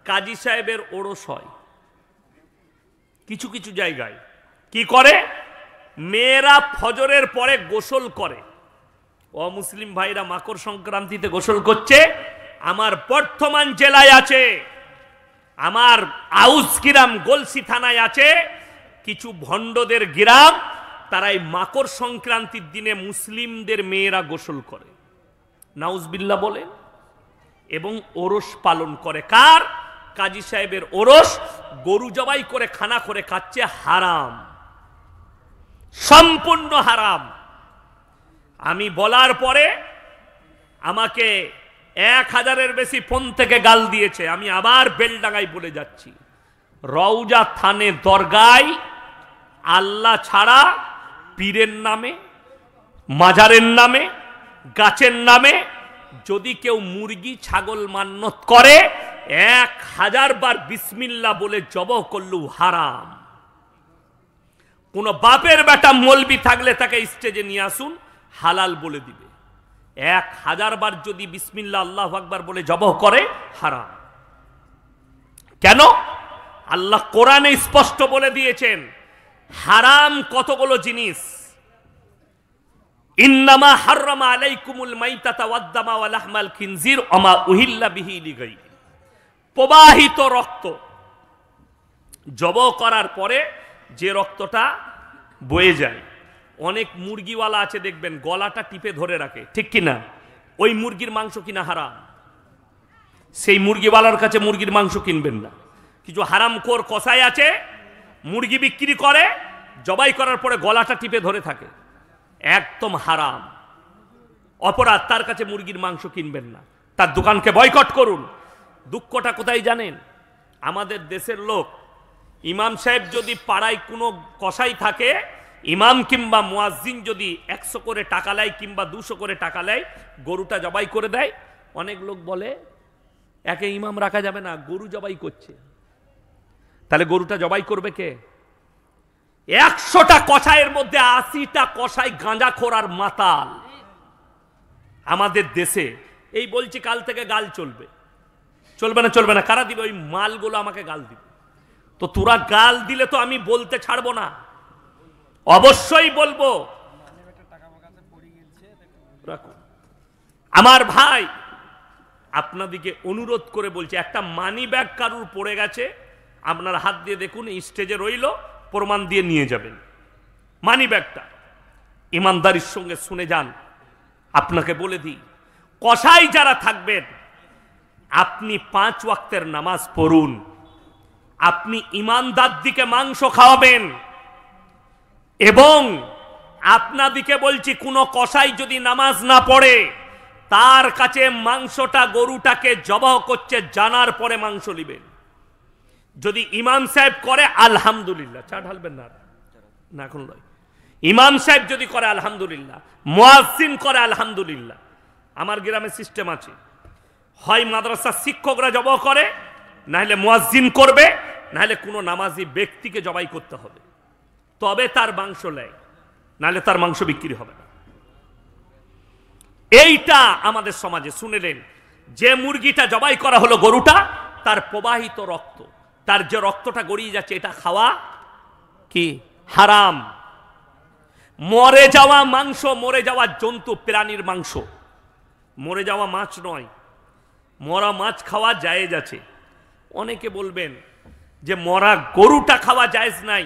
কাজী সাহেবের ওরস হয় কিছু কিছু জায়গায়। কি করে? মেয়েরা ফজরের পরে গোসল করে। অমুসলিম ভাইরা মাকর সংক্রান্তিতে গোসল করছে। আমার বর্ধমান জেলায় আছে, আমার আউস গ্রাম গলসি থানায় আছে কিছু ভণ্ডদের গ্রাম, তারা এই মাকর সংক্রান্তির দিনে মুসলিমদের মেয়েরা গোসল করে, নাউজবিল্লাহ বলেন, এবং ওরস পালন করে। কার? কাজী সাহেবের ওরস। গরু জবাই করে খানা করে খাচ্ছে, হারাম, সম্পূর্ণ হারাম। আমি বলার পরে আমাকে 1000-এর বেশি ফোন থেকে গাল দিয়েছে। আমি আবার বেলডাঙ্গায় বলে যাচ্ছি, রওজা থানে দরগায় আল্লাহ ছাড়া পীরের নামে, মাজারের নামে, গাছের নামে যদি কেউ মুরগি ছাগল মান্নত করে 1000 বার বিসমিল্লাহ বলে জবাহ করলেও হারাম। কোন বাপের বেটা মৌলবি থাকলে তাকে স্টেজে নিয়ে আসুন, হালাল বলে দিবে। 1000 বার যদি বিসমিল্লাহ আল্লাহু আকবার বলে জবাহ করে, হারাম। কেন? আল্লাহ কোরআনে স্পষ্ট বলে দিয়েছেন হারাম কতগুলো জিনিস। ইন্নামা হাররামা আলাইকুমুল মাইতাতা ওয়াদ-দামা ওয়া লাহমাল খিনজির ওয়া মা উহিল্লা বিহি লিগাইরি। প্রবাহিত রক্ত, জবাহ করার পরে যে রক্তটা বয়ে যায়, অনেক মুরগিওয়ালা আছে দেখবেন গলাটা টিপে ধরে রাখে, ঠিক কিনা? ওই মুরগির মাংস কিনা হারাম। সেই মুরগিওয়ালার কাছে মুরগির মাংস কিনবেন না। কিছু হারামখোর কসাই আছে, মুরগি বিক্রি করে, জবাই করার পরে গলাটা টিপে ধরে থাকে, একদম হারাম, অপরাধ। তার কাছে মুরগির মাংস কিনবেন না, তার দোকানকে বয়কট করুন। দুঃখটা কোথায় জানেন? আমাদের দেশের লোক ইমাম সাহেব যদি পাড়ায় কোনো কসাই থাকে, ইমাম কিংবা মুয়াজ্জিন যদি 100 করে টাকা নেয় কিংবা 200 করে টাকা নেয়, গরুটা জবাই করে দেয়। অনেক লোক বলে একে ইমাম রাখা যাবে না, গরু জবাই করছে। তাহলে গরুটা জবাই করবে কে? 100টা কসাইয়ের মধ্যে 80টা কসাই গাঁজাখোর আর মাতাল আমাদের দেশে। এই বলছি কাল থেকে গাল চলবে, চলবে না? চলবে না। কারা দিবে? ওই মালগুলো আমাকে গাল দিবে। তো তোরা গাল দিলে তো আমি বলতে ছাড়বো না, অবশ্যই বলবো। আমার ভাই, আপনাদিকে অনুরোধ করে বলছি, একটা মানি ব্যাগ কারুর পড়ে গেছে, আপনার হাত দিয়ে দেখুন, স্টেজে রইল, প্রমাণ দিয়ে নিয়ে যাবেন মানি ব্যাগটা। ইমানদারির সঙ্গে শুনে যান। আপনাকে বলে দিই, কসাই যারা থাকবেন, আপনি 5 ওয়াক্তের নামাজ পড়ুন, আপনি ইমানদার দিকে মাংস খাওয়াবেন। এবং আপনাদিকে বলছি, কোনো কসাই যদি নামাজ না পড়ে, তার কাছে মাংসটা, গরুটাকে জবাহ করছে জানার পরে মাংস নেবেন। যদি ইমাম সাহেব করে আলহামদুলিল্লাহ, চা ঢালবেন না, না এখন নয়। ইমাম সাহেব যদি করে আলহামদুলিল্লাহ, মুয়াজ্জিন করে আলহামদুলিল্লাহ। আমার গ্রামে সিস্টেম আছে, হয় মাদ্রাসার শিক্ষকরা জবাহ করে, নাহলে মুয়াজ্জিন করবে, নাহলে কোনো নামাজি ব্যক্তিকে জবাই করতে হবে, তবে তার মাংস নেয়, নাহলে তার মাংস বিক্রি হবে না। এইটা আমাদের সমাজে শুনেলেন, যে মুরগিটা জবাই করা হলো, গরুটা, তার প্রবাহিত রক্ত, তার যে রক্তটা গড়িয়ে যাচ্ছে, এটা খাওয়া কি হারাম। মরে যাওয়া মাংস, মরে যাওয়া জন্তু প্রাণীর মাংস, মরে যাওয়া মাছ নয়। মরা মাছ খাওয়া জায়েজ আছে। অনেকে বলবেন যে মরা গরুটা খাওয়া জায়েজ নাই,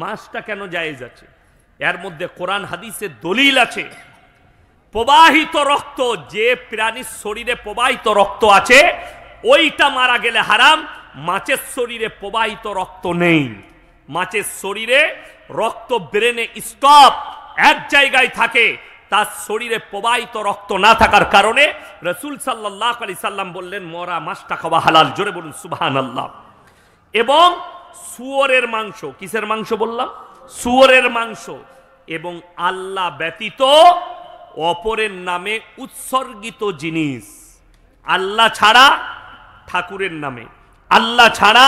মাছটা কেন জায়েজ আছে? এর মধ্যে কোরআন হাদিসের দলিল আছে। প্রবাহিত রক্ত, যে প্রাণীর শরীরে প্রবাহিত রক্ত আছে, ওইটা মারা গেলে হারাম। মাছের শরীরে প্রবাহিত রক্ত নেই, মাছের শরীরে রক্ত ব্রেনে স্টপ, এক জায়গায় থাকে। তার শরীরে প্রবাহিত রক্ত না থাকার কারণে রাসূল সাল্লাল্লাহু আলাইহি সাল্লাম বললেন, মরা মাছটা খাওয়া হালাল। জোরে বলুন সুবহানাল্লাহ। এবং শুয়োরের মাংস, কিসের মাংস বললাম? শুয়োরের মাংস। এবং আল্লাহ ব্যতীত অপরের নামে উৎসর্গিত জিনিস, আল্লাহ ছাড়া ঠাকুরের নামে, আল্লাহ ছাড়া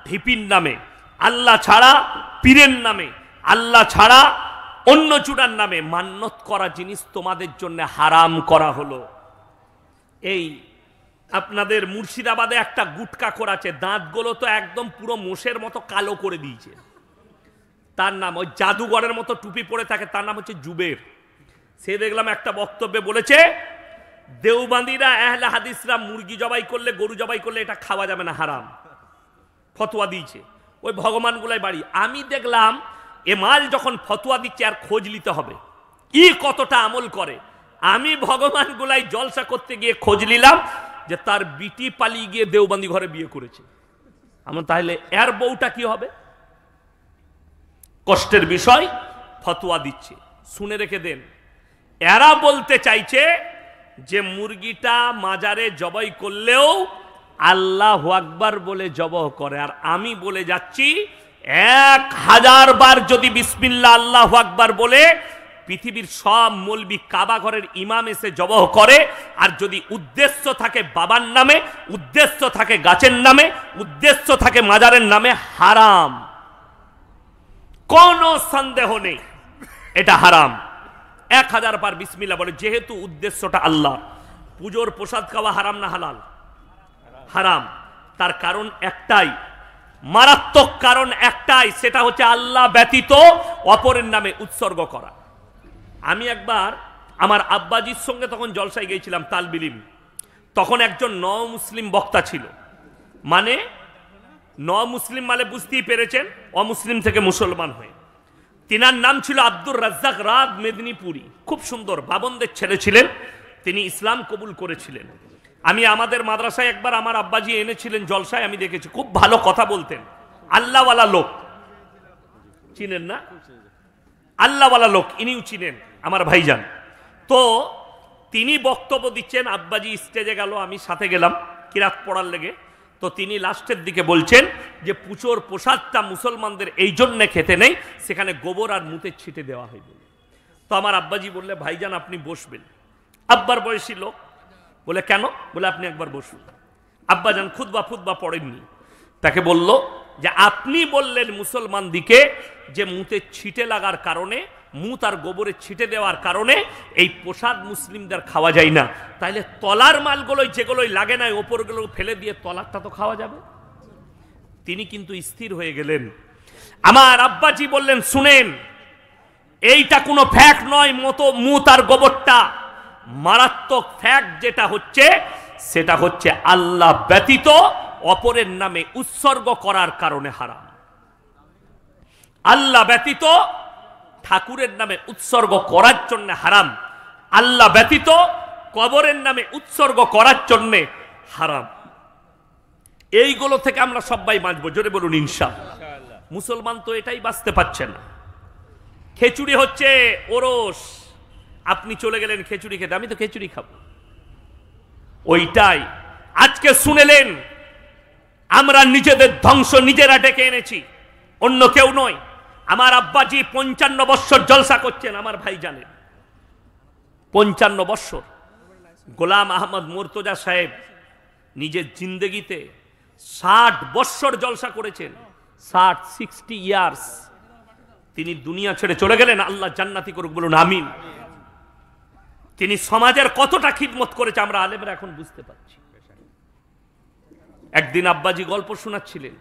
ঢিপির নামে, আল্লাহ ছাড়া পীরের নামে, আল্লাহ ছাড়া অন্য চূড়ার নামে মান্যত করা জিনিস তোমাদের জন্য হারাম করা হলো। এই আপনাদের মুর্শিদাবাদে একটা গুটকাখোর আছে, দাঁতগুলো তো একদম পুরো মোষের মতো কালো করে দিয়েছে। তার নাম, ওই জাদুঘরের মতো টুপি পরে থাকে, তার নাম হচ্ছে জুবের। সে দেখলাম একটা বক্তব্যে বলেছে, দেওবান্দিরা, আহলে হাদিসরা মুরগি জবাই করলে, গরু জবাই করলে এটা খাওয়া যাবে না, হারাম। ফতোয়া দিয়েছে। ওই ভগবানগুলাই বাড়ি। আমি দেখলাম এ মাল যখন ফতোয়া দিচ্ছে, আর খোঁজ নিতে হবে ই কতটা আমল করে। আমি ভগবানগুলাই জলসা করতে গিয়ে খোঁজ নিলাম যে তার বিটি পালিয়ে গিয়ে দেওবন্দি ঘরে বিয়ে করেছে। আমার তাহলে এর বউটা কি হবে? কষ্টের বিষয়, ফতোয়া দিচ্ছে, শুনে রেখে দেন। এরা বলতে চাইছে যে মুরগিটা মাজারে জবাই করলেও আল্লাহু আকবার বলে জবাই করে। আর আমি বলে যাচ্ছি, 1000 বার যদি বিসমিল্লাহ আল্লাহু আকবার বলে পৃথিবীর সব মৌলবি কাবা ঘরের ইমাম এসে জবাই করে, আর যদি উদ্দেশ্য থাকে বাবার নামে, উদ্দেশ্য থাকে গাছের নামে, উদ্দেশ্য থাকে মাজারের নামে, হারাম। কোনো সন্দেহ নেই, এটা হারাম। 1000 বার বিসমিল্লাহ বলে, যেহেতু উদ্দেশ্যটা আল্লাহ। পুজোর প্রসাদ খাওয়া হারাম না হালাল? হারাম। তার কারণ একটাই, মারাত্মক কারণ একটাই, সেটা হচ্ছে আল্লাহ ব্যতীত অপরের নামে উৎসর্গ করা। আমি একবার আমার আব্বাজির সঙ্গে তখন জলসায় গিয়েছিলাম, তালবিলিম। তখন একজন মুসলিম বক্তা ছিল, মানে মুসলিম মানে বুঝতেই পেরেছেন, অমুসলিম থেকে মুসলমান হয়ে। তিনার নাম ছিল আব্দুর রাজ্জাক রাগ মেদিনীপুরি। খুব সুন্দর, বাবনদের ছেলে ছিলেন। তিনি ইসলাম কবুল করেছিলেন। আমি আমাদের মাদ্রাসায় একবার আমার আব্বাজি এনেছিলেন জলসায়, আমি দেখেছি, খুব ভালো কথা বলতেন। আল্লাহওয়ালা লোক, চিনেন না? আল্লাহওয়ালা লোক, ইনিও চিনেন আমার ভাইজান। তো তিনি বক্তব্য দিচ্ছেন, আব্বাজি স্টেজে গেল, আমি সাথে গেলাম কিরাত পড়ার লেগে। তো তিনি লাস্টের দিকে বলছেন যে পুজোর প্রসাদটা মুসলমানদের এই জন্যে খেতে নেই, সেখানে গোবর আর মুতের ছিটে দেওয়া হয় বলে। তো আমার আব্বাজি বললে, ভাইজান আপনি বসবেন। আব্বার বয়সী লোক বলে, কেন? বলে আপনি একবার বসুন। আব্বাজান খুতবা পড়েননি, তাকে বলল যে আপনি বললেন মুসলমান দিকে যে মুতের ছিটে লাগার কারণে, মুত আর গোবরের ছিটে দেওয়ার কারণে এই প্রসাদ মুসলিমদের খাওয়া যায় না, তাইলে তলার মালগুলোই যেগুলোই লাগে না ওপরগুলো ফেলে দিয়ে তলারটা তো খাওয়া যাবে। তিনি কিন্তু স্থির হয়ে গেলেন। আমার আব্বাজি বললেন, শুনেন, এইটা কোনো ফ্যাক্ট নয়, মুত আর গোবরটা মারাত্মক ফ্যাক্ট যেটা হচ্ছে সেটা হচ্ছে আল্লাহ ব্যতীত অপরের নামে উৎসর্গ করার কারণে হারাম। আল্লাহ ব্যতীত ঠাকুরের নামে উৎসর্গ করার জন্য হারাম, আল্লাহ ব্যতীত কবরের নামে উৎসর্গ করার জন্য হারাম। এইগুলো থেকে আমরা সবাই বাঁচবো, জোরে বলুন ইনশাআল্লাহ। মুসলমান তো এটাই বাঁচতে পারছে না। খিচুড়ি হচ্ছে ওরস, আপনি চলে গেলেন খিচুড়ি খেতে, আমি তো খিচুড়ি খাবো, ওইটাই আজকে শুনেলেন। আমরা নিজেদের ধ্বংস নিজেরা ডেকে এনেছি, অন্য কেউ নয়। আমার আব্বাজি 55 বৎসর জলসা করছেন, আমার ভাই জানেন 55 বৎসর। গোলাম আহমদ মুর্তজা সাহেব নিজের জিন্দগিতে 60 বৎসর জলসা করেছেন, 60 ইয়ার্স। তিনি দুনিয়া ছেড়ে চলে গেলেন, আল্লাহ জান্নাতি করুক, বলুন আমিন। তিনি সমাজের কতটা খিদমত করেছে আমরা আলেমরা এখন বুঝতে পারছি। একদিন আব্বাজি গল্প শোনাচ্ছিলেন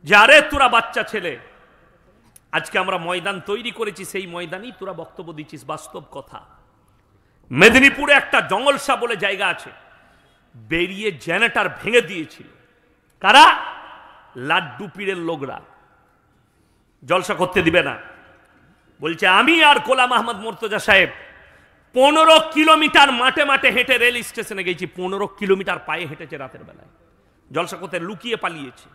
যে আরে তোরা বাচ্চা ছেলে, আজকে আমরা ময়দান তৈরি করেছি, সেই ময়দানেই তোরা বক্তব্য দিচ্ছিস, বাস্তব কথা। মেদিনীপুরে একটা জঙ্গলসা বলে জায়গা আছে, বেরিয়ে জেনারেটর ভেঙে দিয়েছিল কারা? লাড্ডু পীরের লোকরা। জলসা করতে দিবে না, বলছে আমি আর গোলাম আহমদ মুর্তজা সাহেব 15 কিলোমিটার মাঠে মাঠে হেঁটে রেল স্টেশনে গেছি, 15 কিলোমিটার পায়ে হেঁটেছে রাতের বেলায়, জলসা করতে লুকিয়ে পালিয়েছে।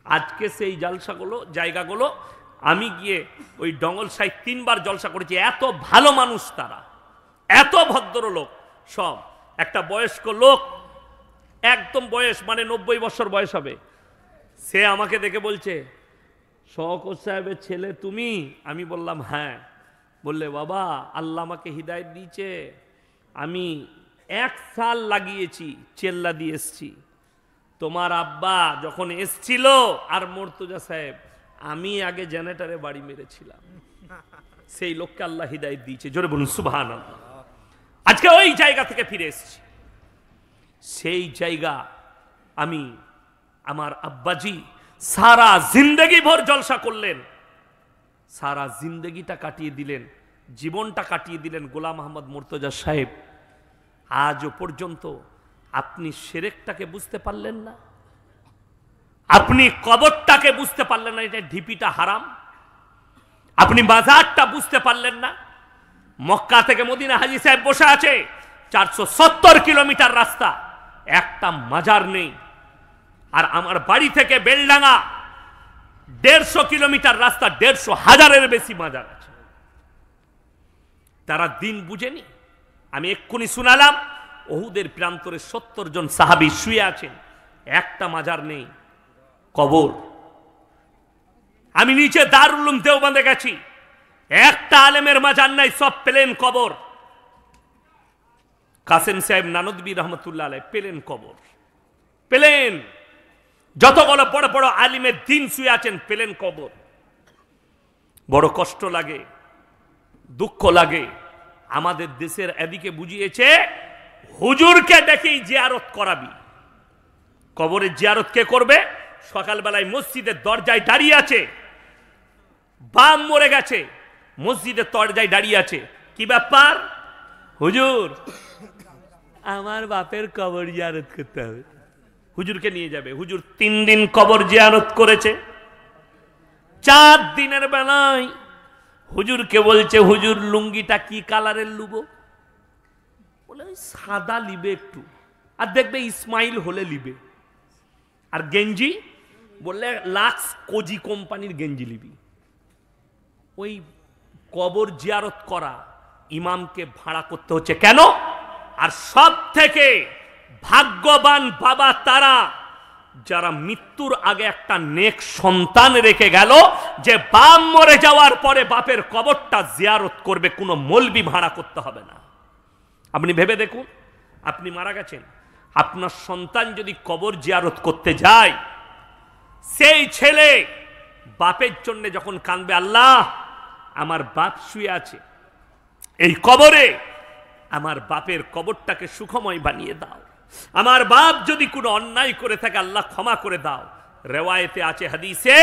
আজকে সেই জলসাগুলো জায়গাগুলো আমি গিয়ে ওই ডঙ্গলসায় 3 বার জলসা করেছি। এত ভালো মানুষ তারা, এত ভদ্রলোক সব। একটা বয়স্ক লোক, একদম বয়স মানে 90 বছর বয়স হবে, সে আমাকে দেখে বলছে, শওকত সাহেবের ছেলে তুমি? আমি বললাম হ্যাঁ। বললে, বাবা আল্লাহ আমাকে হিদায়ত দিয়েছে, আমি 1 সাল লাগিয়েছি চেল্লা দিয়ে এসছি। তোমার আব্বা যখন এসছিল আর মুর্তজা সাহেব, আমি আগে জেনারেটরে বাড়ি মেরেছিলাম। সেই লোককে আল্লাহ হিদায়ত দিয়েছে, জোরে বলুন সুবহানাল্লাহ। আজকে ওই জায়গা থেকে ফিরে এসেছি। সেই জায়গা আমি, আমার আব্বাজি সারা জিন্দগি ভর জলসা করলেন, সারা জিন্দগিটা কাটিয়ে দিলেন, জীবনটা কাটিয়ে দিলেন গোলাম আহমদ মুর্তজা সাহেব। আজও পর্যন্ত আপনি শিরকটাকে বুঝতে পারলেন না, আপনি কবরটাকে বুঝতে পারলেন না, এটা ঢিপিটা হারাম। আপনি বাজারটা বুঝতে পারলেন না। মক্কা থেকে মদিনা হাজী সাহেব বসে আছে, 470 কিলোমিটার রাস্তা, একটা মাজার নেই। আর আমার বাড়ি থেকে বেলডাঙ্গা 150 কিলোমিটার রাস্তা, 150,000-এর বেশি মাজার আছে। তারা দিন বুঝেনি। আমি এক্ষুনি শুনালাম, ওহুদের প্রান্তরে 70 জন সাহাবী শুয়ে আছেন, একটা মাজার নেই, কবর। আমি নিচে দারুল উলুম দেওবন্দে গেছি, একটা আলেমের মাজার নাই, সব প্লেন কবর। কাসেম সাহেব নানদবী রহমতুল্লাহ আলাইহি প্লেন কবর, প্লেন। যতগুলো বড় বড় আলিমের দিন শুয়ে আছেন, প্লেন কবর। বড় কষ্ট লাগে, দুঃখ লাগে। আমাদের দেশের এদিকে বুঝিয়েছে হুজুরকে ডেকেই জিয়ারত করাবি। কবরের জিয়ারত কে করবে? সকালবেলায় মসজিদের দরজায় দাঁড়িয়ে আছে, বাম মরে গেছে, মসজিদের দরজায় দাঁড়িয়ে আছে, কি ব্যাপার? হুজুর আমার বাপের কবর জিয়ারত করতে হবে। হুজুরকে নিয়ে যাবে। হুজুর 3 দিন কবর জিয়ারত করেছে। 4 দিনের বেলায় হুজুরকে বলছে, হুজুর লুঙ্গিটা কি কালারের লুবো? বলে সাদা লিবে একটু, আর দেখবে ইসমাইল হলে লিবে। আর গেঞ্জি বললে লাক্স কোজি কোম্পানির গেঞ্জি লিবি। ওই কবর জিয়ারত করা ইমামকে ভাড়া করতে হচ্ছে কেন? আর সব থেকে ভাগ্যবান বাবা তারা যারা মৃত্যুর আগে একটা নেক সন্তান রেখে গেল, যে বাপ মরে যাওয়ার পরে বাপের কবরটা জিয়ারত করবে, কোনো মলবি ভাড়া করতে হবে না। আপনি ভেবে দেখুন, আপনি মারা গেছেন, আপনার সন্তান যদি কবর জিয়ারত করতে যায়, সেই ছেলে বাপের জন্য যখন কাঁদবে, আল্লাহ আমার বাপ শুয়ে আছে এই কবরে, আমার বাপের কবরটাকে সুখময় বানিয়ে দাও, আমার বাপ যদি কোনো অন্যায় করে থাকে আল্লাহ ক্ষমা করে দাও। রেওয়ায়েতে আছে, হাদিসে,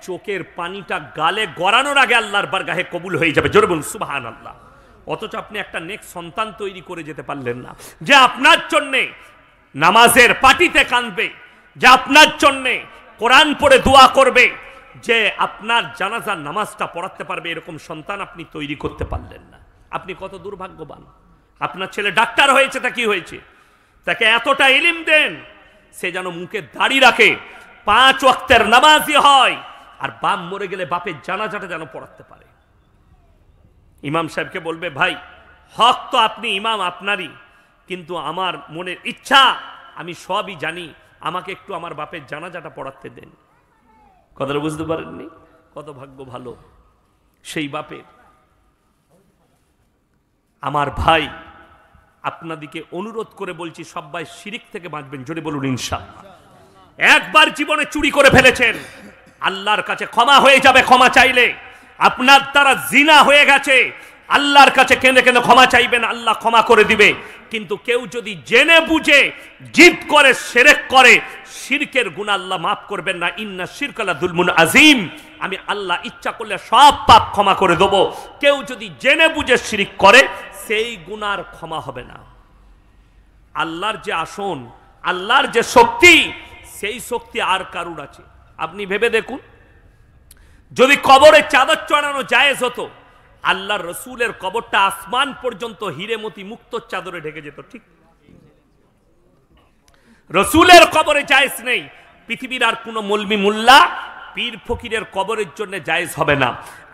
চোখের পানিটা গালে গড়ানোর আগে আল্লাহর বারগাহে কবুল হয়ে যাবে। জোরে বলুন সুবহানাল্লাহ। অথচ আপনি একটা নেক সন্তান তৈরি করে যেতে পারলেন না, যে আপনার জন্যে নামাজের পাটিতে কাঁদবে, যে আপনার জন্যে কোরআন পড়ে দোয়া করবে, যে আপনার জানাজার নামাজটা পড়াতে পারবে, এরকম সন্তান আপনি তৈরি করতে পারলেন না। আপনি কত দুর্ভাগ্যবান। আপনার ছেলে ডাক্তার হয়েছে, তা কি হয়েছে, তাকে এতটা ইলম দেন, সে যেন মুখে দাড়ি রাখে, 5 ওয়াক্তের নামাজি হয়, আর বাপ মরে গেলে বাপের জানাজাটা যেন পড়াতে পারে। ইমাম সাহেবকে বলবে, ভাই হক তো আপনি ইমাম আপনারই, কিন্তু আমার মনের ইচ্ছা, আমি সবই জানি, আমাকে একটু আমার বাপের জানাজাটা পড়াতে দেন। কথাটা বুঝতে পারেননি? কত ভাগ্য ভালো সেই বাপের। আমার ভাই, আপনাদিকে অনুরোধ করে বলছি, সবাই শিরিক থেকে বাঁচবেন। জোরে বলুন ইনশাআল্লাহ। একবার জীবনে চুরি করে ফেলেছেন, আল্লাহর কাছে ক্ষমা হয়ে যাবে ক্ষমা চাইলে। আপনার দ্বারা জিনা হয়ে গেছে, আল্লাহর কাছে কেঁদে কেঁদে ক্ষমা চাইবেন, আল্লাহ ক্ষমা করে দিবে। কিন্তু কেউ যদি জেনে বুঝে জিদ করে শিরক করে, শিরকের গুনাহ আল্লাহ মাফ করবেন না। ইন্না শিরকা লাযুলমুন আযীম। আমি আল্লাহ ইচ্ছা করলে সব পাপ ক্ষমা করে দেব। কেউ যদি জেনে বুঝে শিরক করে, সেই গুনার ক্ষমা হবে না। আল্লাহর যে আসন, আল্লাহর যে শক্তি, সেই শক্তি আর কারুর আছে? আপনি ভেবে দেখুন, যদি কবরে চাদর চড়ানো জায়েজ হতো, আল্লাহর রসুলের কবরটা আসমান পর্যন্ত হিরেমতি মুক্ত চাদরে ঢেকে যেত, ঠিক? রসুলের কবরে জায়েজ নেই, পৃথিবীর আর কোন মলবি মুল্লা পীর ফকিরের কবরের জন্য জায়েজ হবে না।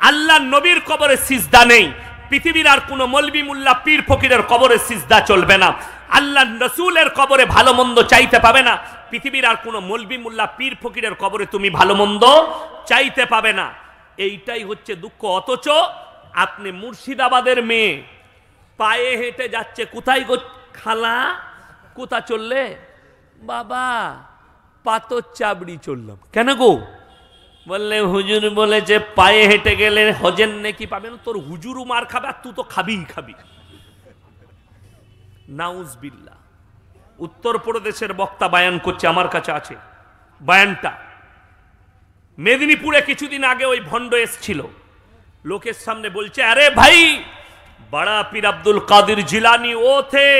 আল্লাহ নবীর কবরে সিজদা নেই, পৃথিবীর আর কোন মলবি মুল্লা পীর ফকিরের কবরে সিজদা চলবে না। আল্লাহ রসুলের কবরে ভালো মন্দ চাইতে পাবে না, পৃথিবীর আর কোন মলবি মুল্লা পীর ফকিরের কবরে তুমি ভালো মন্দ চাইতে পাবে না। এইটাই হচ্ছে দুঃখ। অথচ আপনি মুর্শিদাবাদের মেয়ে পায়ে হেঁটে যাচ্ছে, কোথায় গো খালা, কোথা চললে? বাবা পাথর চাবড়ি চললাম। কেন গো? বললে হুজুর বলেছে পায়ে হেঁটে গেলে হজের নেকি পাবেন। তোর হুজুরও মার খাবে, আর তুই তো খাবি খাবি। নাউজবিল্লাহ। উত্তরপ্রদেশের বক্তা বায়ান করছে, আমার কাছে আছে বায়ানটা। মেদিনীপুরে কিছুদিন আগে ওই ভণ্ড এসছিল, লোকের সামনে বলছে, अरे भाई बड़ा पीर अब्दुल कादिर जिलानी वो थे,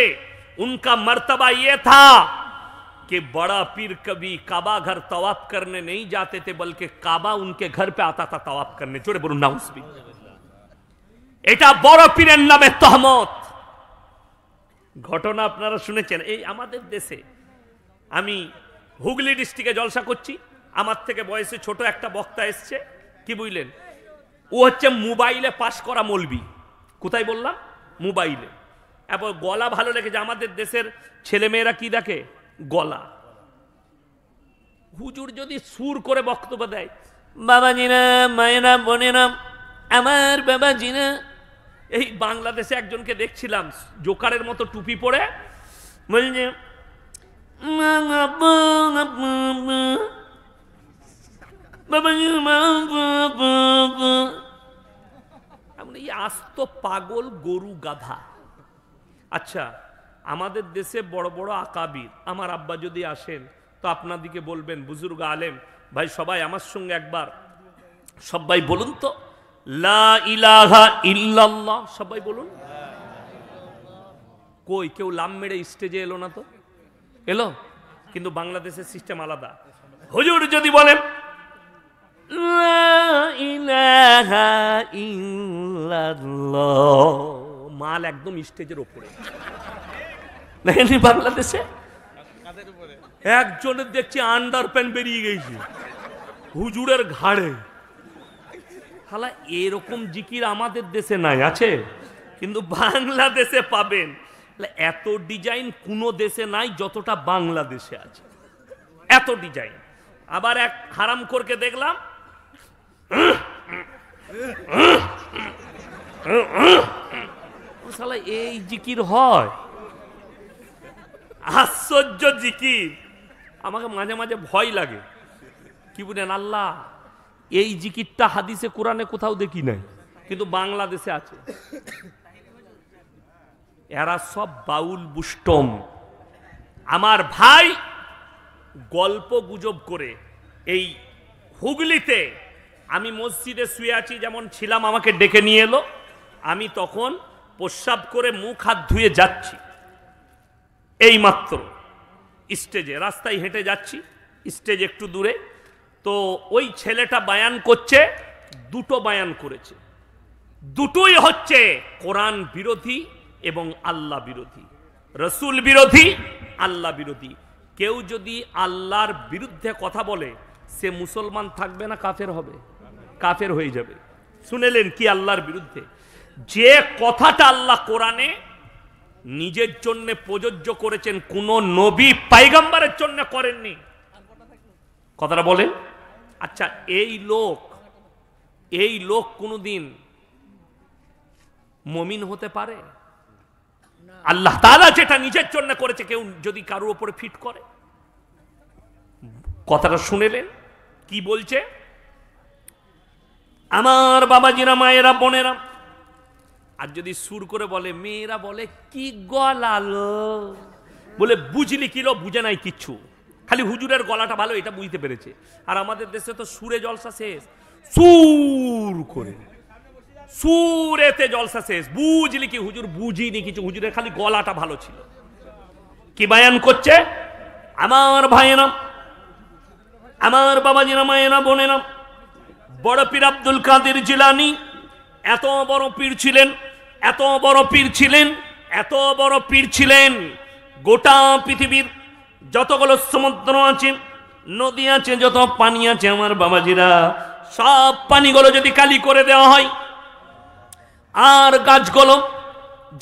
उनका मर्तबा ये था कि बड़ा पीर कभी काबा घर तवाफ करने नहीं जाते थे, बल्कि काबा उनके घर पे आता था तवाफ करने। जोरे बोलूं नाउजुबिल्लाह। এটা বড় পীরের নামে তহমত। ঘটনা আপনারা শুনেছেন। এই আমাদের দেশে, আমি হুগলি ডিস্ট্রিক্টে জলসা করছি, আমার থেকে বয়সে ছোট একটা বক্তা এসছে, কি বুঝলেন, ও হচ্ছে মোবাইলে পাশ করা মলবি। কোথায় বললাম? মোবাইলে। এবার গলা ভালো লেগেছে। আমাদের দেশের ছেলেমেয়েরা কি দেখে? গলা। হুজুর যদি সুর করে বক্তব্য দেয়, বাবাজিরা মায়েরা বোনেরা আমার বাবাজিরা। এই বাংলাদেশে একজনকে দেখছিলাম জোকারের মতো টুপি পরে বলছে, আস্ত পাগল গরু গাধা। আচ্ছা, আমাদের দেশে বড় বড় আকাবির, আমার আব্বা যদি আসেন তো আপনাদিকে বলবেন, বুজুর্গ আলেম ভাই সবাই আমার সঙ্গে একবার সবাই বলুন তো, লা ইলাহা ইল্লাল্লাহ। সবাই বলুন। কই কেউ লাম মেরে স্টেজে এলো না তো? এলো? কিন্তু বাংলাদেশের সিস্টেম আলাদা। হুজুর যদি বলেন লা ইলাহা ইল্লাল্লাহ, মাল একদম স্টেজের উপরে। দেখেনি বাংলাদেশে? একজনের দেখছি আন্ডার প্যান্ট বেরিয়ে গেছে হুজুরের ঘাড়ে। হালা এরকম জিকির আমাদের দেশে নাই, আছে কিন্তু বাংলাদেশে পাবেন। এত ডিজাইন কোনো দেশে নাই যতটা বাংলাদেশে আছে। এত ডিজাইন। আবার এক হারামখোরকে দেখলাম, শালা এই জিকির হয়, আশ্চর্য জিকির। আমাকে মাঝে মাঝে ভয় লাগে, কি বলেন আল্লাহ, এই জিকিরটা হাদিসে কোরআনে কোথাও দেখি নাই, কিন্তু বাংলাদেশে আছে। এরা সব বাউল বুষ্টম। আমার ভাই গল্প গুজব করে এই হুগলিতে, আমি মসজিদে শুয়ে আছি যেমন ছিলাম, আমাকে ডেকে নিয়ে এলো, আমি তখন প্রস্রাব করে মুখ হাত ধুয়ে যাচ্ছি, এই মাত্র স্টেজে, রাস্তায় হেঁটে যাচ্ছি, স্টেজ একটু দূরে, তো ওই ছেলেটা বায়ান করছে, দুটো বায়ান করেছে, দুটোই হচ্ছে কোরআন বিরোধী এবং আল্লাহ বিরোধী, রসুল বিরোধী, আল্লাহ বিরোধী। কেউ যদি আল্লাহর বিরুদ্ধে কথা বলে, সে মুসলমান থাকবে না, কাফের হবে, কাফের হয়ে যাবে। শুনেলেন কি আল্লাহর বিরুদ্ধে? যে কথাটা আল্লাহ কোরআনে নিজের জন্য প্রযোজ্য করেছেন, কোন নবী পয়গম্বরের জন্য করেননি। কথাটা বলেন। আচ্ছা, এই লোক কোনদিন মুমিন হতে পারে? আল্লাহ তাআলা যেটা নিজের জন্য করেছে, কেউ যদি কারোর উপরে ফিট করে? কথাটা শুনেলেন কি বলছে? আমার বাবাজিরা, মায়েরা, বোনেরা, আর যদি সুর করে বলে, মেয়েরা বলে কি গলালো, বলে বুঝলি কিলো, বুঝে নাই কিচ্ছু, খালি হুজুরের গলাটা ভালো এটা বুঝতে পেরেছে। আর আমাদের দেশে তো সুরে জলসা শেষ, সুর করে সুরেতে জলসা শেষ, বুঝলি কি, হুজুর বুঝিনি কিছু, হুজুরের খালি গলাটা ভালো ছিল। কি বায়ান করছে? আমার ভাইয়েরা, আমার বাবাজিরা, মায়েরা, বোনেরা, বড় পীর আব্দুল কাদের জিলানী এত বড় পীর ছিলেন, এত বড় পীর ছিলেন, এত বড় পীর ছিলেন, গোটা পৃথিবীর যতগুলো সমুদ্র আছে, নদী আছে, যত পানি আছে, আমার বাবাজিরা, সব পানিগুলো যদি কালি করে দেওয়া হয়, আর গাছগুলো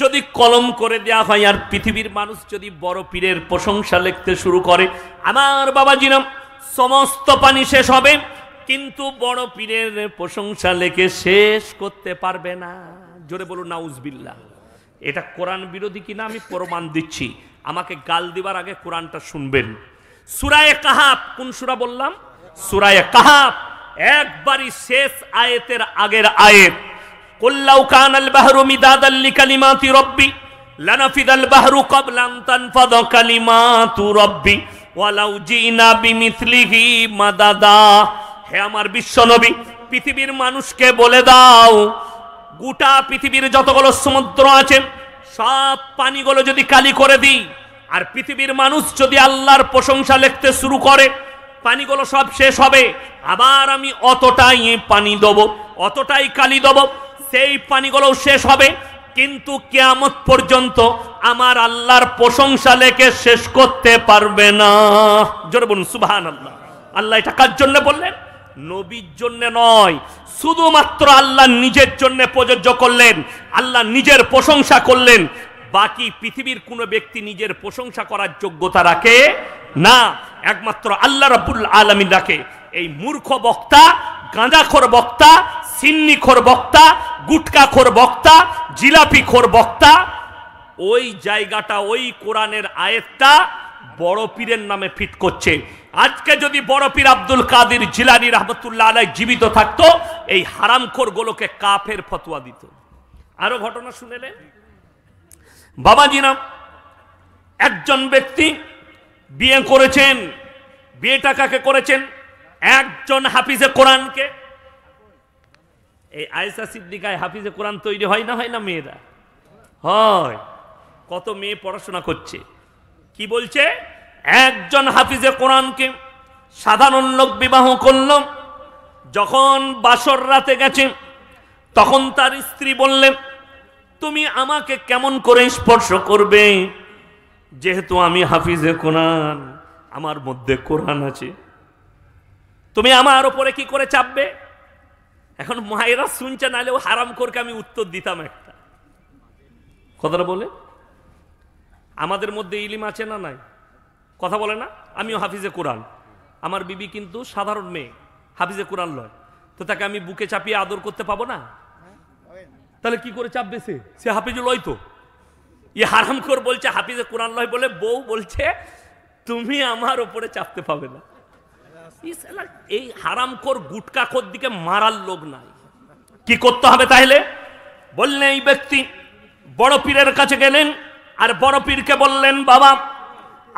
যদি কলম করে দেওয়া হয়, আর পৃথিবীর মানুষ যদি বড় পীরের প্রশংসা লিখতে শুরু করে, আমার বাবাজিরা, সমস্ত পানি শেষ হবে, কিন্তু বড় পীরের প্রশংসা লেখে শেষ করতে পারবে না। জোরে বলুন নাউজুবিল্লাহ। এটা কোরআন বিরোধী কিনা আমি প্রমাণ দিচ্ছি, আমাকে গাল দিবার আগে কোরআনটা শুনবেন। সূরা কাহাফ, কোন সূরা বললাম? সূরা কাহাফ, একবারই শেষ আয়াতের আগের আয়াত। কুল লাউ কানাল বাহরু মিদাদাল লিকালিমাতি রাব্বি লানাফিদাল বাহরু ক্বাবলা আন তানফাদা কালিমাতু রাব্বি ওয়ালাউ জিনা বিমিসলিহি মাদাদা। হে আমার বিশ্ব নবী, পৃথিবীর মানুষকে বলে দাও, গোটা পৃথিবীর যতগুলো সমুদ্র আছে, সব পানিগুলো যদি কালি করে দিই, আর পৃথিবীর মানুষ যদি আল্লাহর প্রশংসা লিখতে শুরু করে, পানিগুলো সব শেষ হবে, আবার আমি অতটাই পানি দেব, অতটাই কালি দেব, সেই পানিগুলো শেষ হবে, কিন্তু কিয়ামত পর্যন্ত আমার আল্লাহর প্রশংসা লেখে শেষ করতে পারবে না। জোরে বলুন সুবহানাল্লাহ। আল্লাহ এটা কার জন্য বললেন? নবীর জন্য নয়, শুধুমাত্র আল্লাহ নিজের জন্য প্রযোজ্য করলেন, আল্লাহ নিজের প্রশংসা করলেন। বাকি পৃথিবীর কোনো ব্যক্তি নিজের প্রশংসা করার যোগ্যতা রাখে না, একমাত্র আল্লাহ রাব্বুল আলামিন রাখে। এই মূর্খ বক্তা, গাঁজাখোর বক্তা, সিন্নিখোর বক্তা, গুটকাখোর বক্তা, জিলাপিখোর বক্তা, ওই জায়গাটা, ওই কোরআনের আয়াতটা বড় পীরের নামে ফিট করছে। আজকে যদি বড় পীর আব্দুল কাদের জিলানী রাহমাতুল্লাহ আলাইহি জীবিত থাকতো, এই হারামখোর গুলোকে কাফের ফতোয়া দিত। আরো ঘটনা শুনেলেন বাবাজিরা, একজন ব্যক্তি বিয়ে করেছেন, বিয়েটা কাকে করেছেন? একজন হাফিজে কোরআনকে। এই আয়েশা সিদ্দিকায় হাফিজে কোরআন তৈরি হয় না, হয় না? মেয়েরা হয়, কত মেয়ে পড়াশোনা করছে। কি বলছে? একজন হাফিজে কোরআনকে সাধারণ লোক বিবাহ করল। যখন বাসর রাতে গেছে, তখন তার স্ত্রী বললেন, তুমি আমাকে কেমন করে স্পর্শ করবে, যেহেতু আমি হাফিজে কোরআন, আমার মধ্যে কোরআন আছে, তুমি আমার উপরে কি করে চাপবে? এখন মায়েরা শুনছে, নাহলেও হারামখোরকে আমি উত্তর দিতাম একটা কথাটা বলে। আমাদের মধ্যে ইলিম আছে না নাই? কথা বলে না? আমিও হাফিজে কোরআন, আমার বিবি কিন্তু সাধারণ মেয়ে, হাফিজে কোরআন লয়, তো তাকে আমি বুকে চাপিয়ে আদর করতে পাবো না? তাহলে কি করে চাপবে? সে হাফিজে লয় তো। ই হারামখোর বলছে হাফিজে কোরআন লয় বলে, বউ বলছে তুমি আমার উপরে চাপতে পাবে না। এই হারামখোর গুটকাখোর দিকে মারার লোক নাই। কি করতে হবে তাহলে? বললেন এই ব্যক্তি বড় পীরের কাছে গেলেন, আর বড় পীরকে বললেন, বাবা